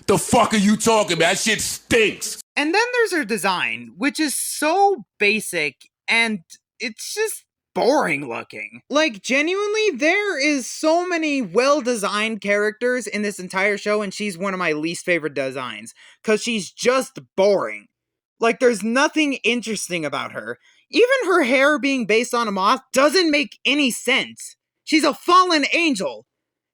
The fuck are you talking about? That shit stinks! And then there's her design, which is so basic, and it's just boring looking. Like, genuinely, there is so many well-designed characters in this entire show, and she's one of my least favorite designs, because she's just boring. Like, there's nothing interesting about her. Even her hair being based on a moth doesn't make any sense. She's a fallen angel.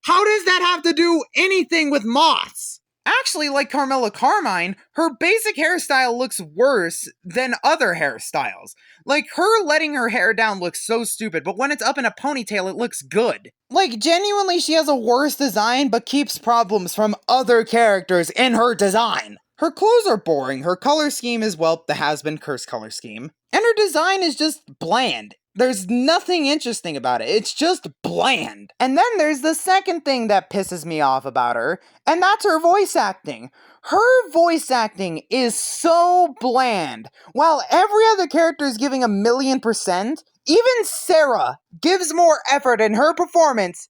How does that have to do anything with moths? Actually, like Carmilla Carmine, her basic hairstyle looks worse than other hairstyles. Like, her letting her hair down looks so stupid, but when it's up in a ponytail, it looks good. Like, genuinely, she has a worse design, but keeps problems from other characters in her design. Her clothes are boring, her color scheme is, well, the has-been curse color scheme. And her design is just bland. There's nothing interesting about it. It's just bland. And then there's the second thing that pisses me off about her, and that's her voice acting. Her voice acting is so bland. While every other character is giving 1,000,000%, even Sarah gives more effort in her performance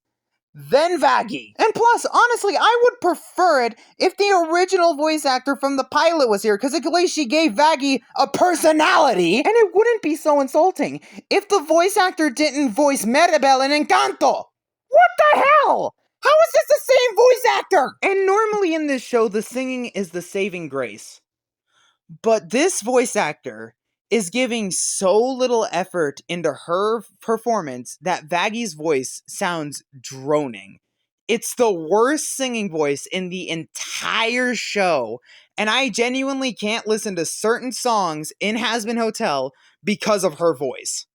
than Vaggie. And plus, honestly, I would prefer it if the original voice actor from the pilot was here, because at least she gave Vaggie a personality, and it wouldn't be so insulting if the voice actor didn't voice Mirabel in Encanto. What the hell? How is this the same voice actor? And normally in this show, the singing is the saving grace. But this voice actor is giving so little effort into her performance that Vaggie's voice sounds droning. It's the worst singing voice in the entire show, and I genuinely can't listen to certain songs in Hazbin Hotel because of her voice.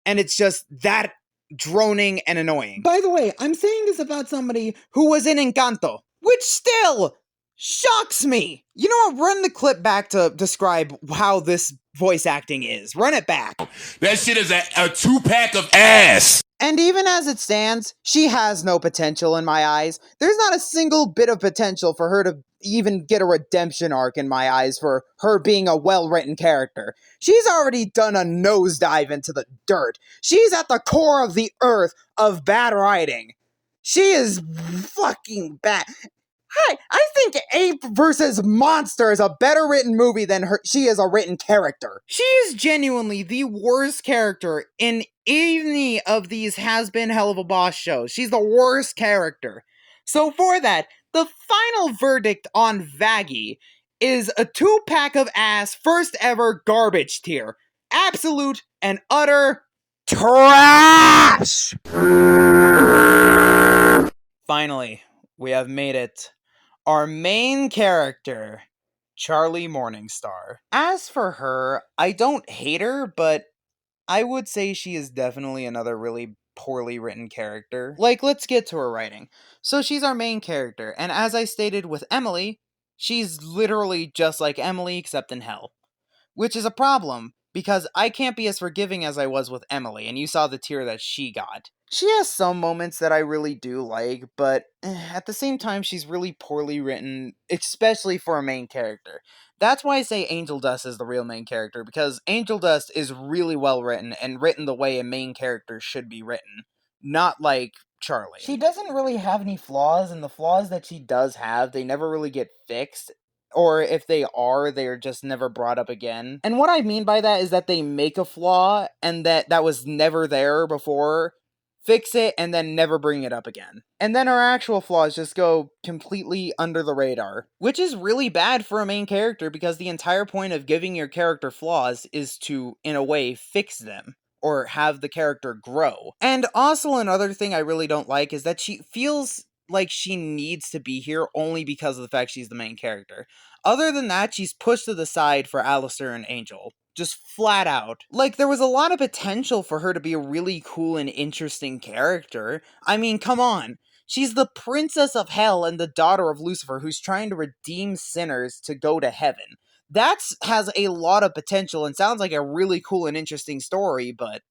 And it's just that droning and annoying. By the way, I'm saying this about somebody who was in Encanto, which still shocks me. You know what? Run the clip back to describe how this voice acting is. Run it back. That shit is a 2-pack of ass. And even as it stands, she has no potential in my eyes. There's not a single bit of potential for her to even get a redemption arc in my eyes for her being a well-written character. She's already done a nosedive into the dirt. She's at the core of the earth of bad writing. She is fucking bad. Hi, I think Ape vs. Monster is a better written movie than she is a written character. She is genuinely the worst character in any of these has-been hell of a boss shows. She's the worst character. So for that, the final verdict on Vaggie is a 2-pack of ass first ever garbage tier. Absolute and utter trash! Finally, we have made it. Our main character, Charlie Morningstar. As for her, I don't hate her, but I would say she is definitely another really poorly written character. Like, let's get to her writing. So she's our main character, and as I stated with Emily, she's literally just like Emily except in hell. Which is a problem, because I can't be as forgiving as I was with Emily, and you saw the tier that she got. She has some moments that I really do like, but at the same time, she's really poorly written, especially for a main character. That's why I say Angel Dust is the real main character, because Angel Dust is really well written, and written the way a main character should be written. Not like Charlie. She doesn't really have any flaws, and the flaws that she does have, they never really get fixed. Or if they are just never brought up again. And what I mean by that is that they make a flaw and that was never there before, fix it, and then never bring it up again. And then our actual flaws just go completely under the radar. Which is really bad for a main character because the entire point of giving your character flaws is to, in a way, fix them. Or have the character grow. And also another thing I really don't like is that she feels like she needs to be here only because of the fact she's the main character. Other than that, she's pushed to the side for Alistair and Angel. Just flat out. Like, there was a lot of potential for her to be a really cool and interesting character. I mean, come on. She's the princess of hell and the daughter of Lucifer who's trying to redeem sinners to go to heaven. That has a lot of potential and sounds like a really cool and interesting story, but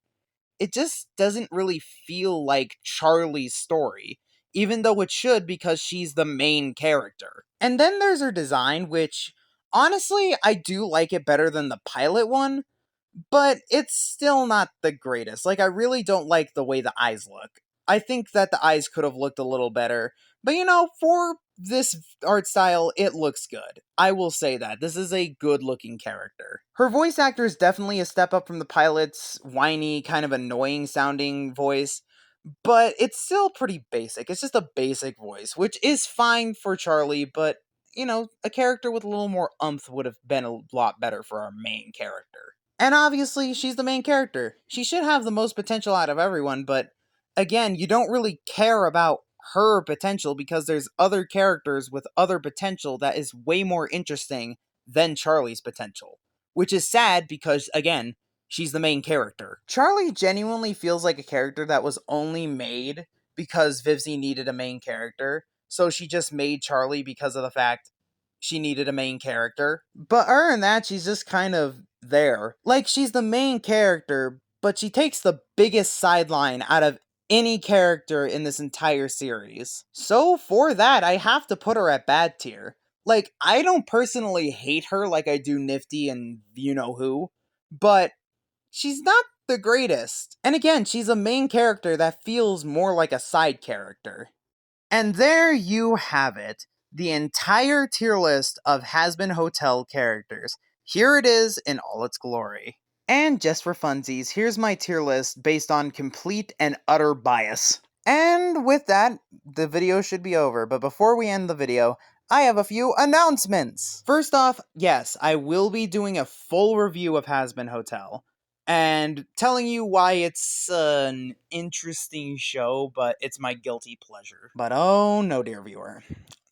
it just doesn't really feel like Charlie's story, even though it should because she's the main character. And then there's her design, which, honestly, I do like it better than the pilot one, but it's still not the greatest. Like, I really don't like the way the eyes look. I think that the eyes could have looked a little better, but you know, for this art style, it looks good. I will say that. This is a good looking character. Her voice actor is definitely a step up from the pilot's whiny, kind of annoying sounding voice, but it's still pretty basic. It's just a basic voice, which is fine for Charlie, but you know, a character with a little more oomph would have been a lot better for our main character. And obviously, she's the main character. She should have the most potential out of everyone, but again, you don't really care about her potential because there's other characters with other potential that is way more interesting than Charlie's potential. Which is sad because, again, she's the main character. Charlie genuinely feels like a character that was only made because Vivzie needed a main character, so she just made Charlie because of the fact she needed a main character. But other than that, she's just kind of there. Like, she's the main character, but she takes the biggest sideline out of any character in this entire series. So for that, I have to put her at bad tier. Like, I don't personally hate her like I do Nifty and you-know-who, but she's not the greatest. And again, she's a main character that feels more like a side character. And there you have it. The entire tier list of Hazbin Hotel characters. Here it is in all its glory. And just for funsies, here's my tier list based on complete and utter bias. And with that, the video should be over. But before we end the video, I have a few announcements. First off, yes, I will be doing a full review of Hazbin Hotel. And telling you why it's an interesting show, but it's my guilty pleasure. But oh no, dear viewer.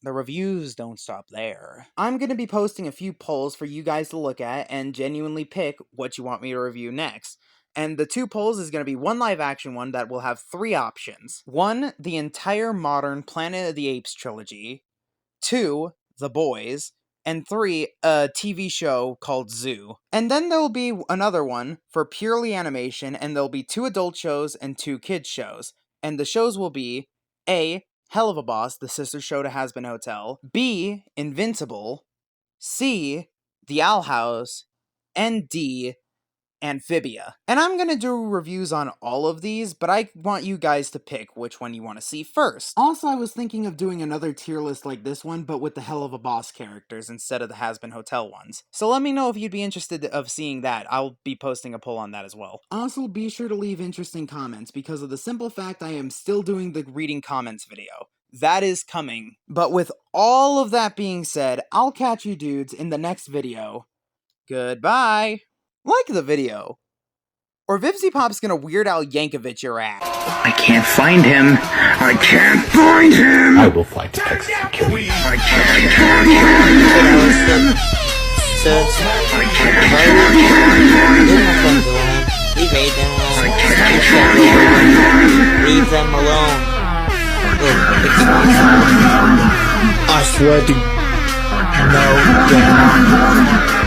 The reviews don't stop there. I'm going to be posting a few polls for you guys to look at and genuinely pick what you want me to review next. And the 2 polls is going to be one live action one that will have 3 options. 1, the entire modern Planet of the Apes trilogy. 2, The Boys. And 3, a TV show called Zoo. And then there'll be another one for purely animation, and there'll be 2 adult shows and 2 kids shows. And the shows will be A, Hell of a Boss, the sister show to Hazbin Hotel, B, Invincible, C, The Owl House, and D, Amphibia. And I'm gonna do reviews on all of these, but I want you guys to pick which one you want to see first. Also, I was thinking of doing another tier list like this one, but with the Hell of a Boss characters instead of the Hazbin Hotel ones. So let me know if you'd be interested of seeing that. I'll be posting a poll on that as well. Also, be sure to leave interesting comments, because of the simple fact I am still doing the reading comments video. That is coming. But with all of that being said, I'll catch you dudes in the next video. Goodbye! Like the video, or Vivzy Pop's gonna Weird Al Yankovic your ass. I can't find him. I can't find him. I will fly to Texas and kill you. I can't find him. I can't find him. He made them alone. I can't find him. Leave them alone. I swear to... No.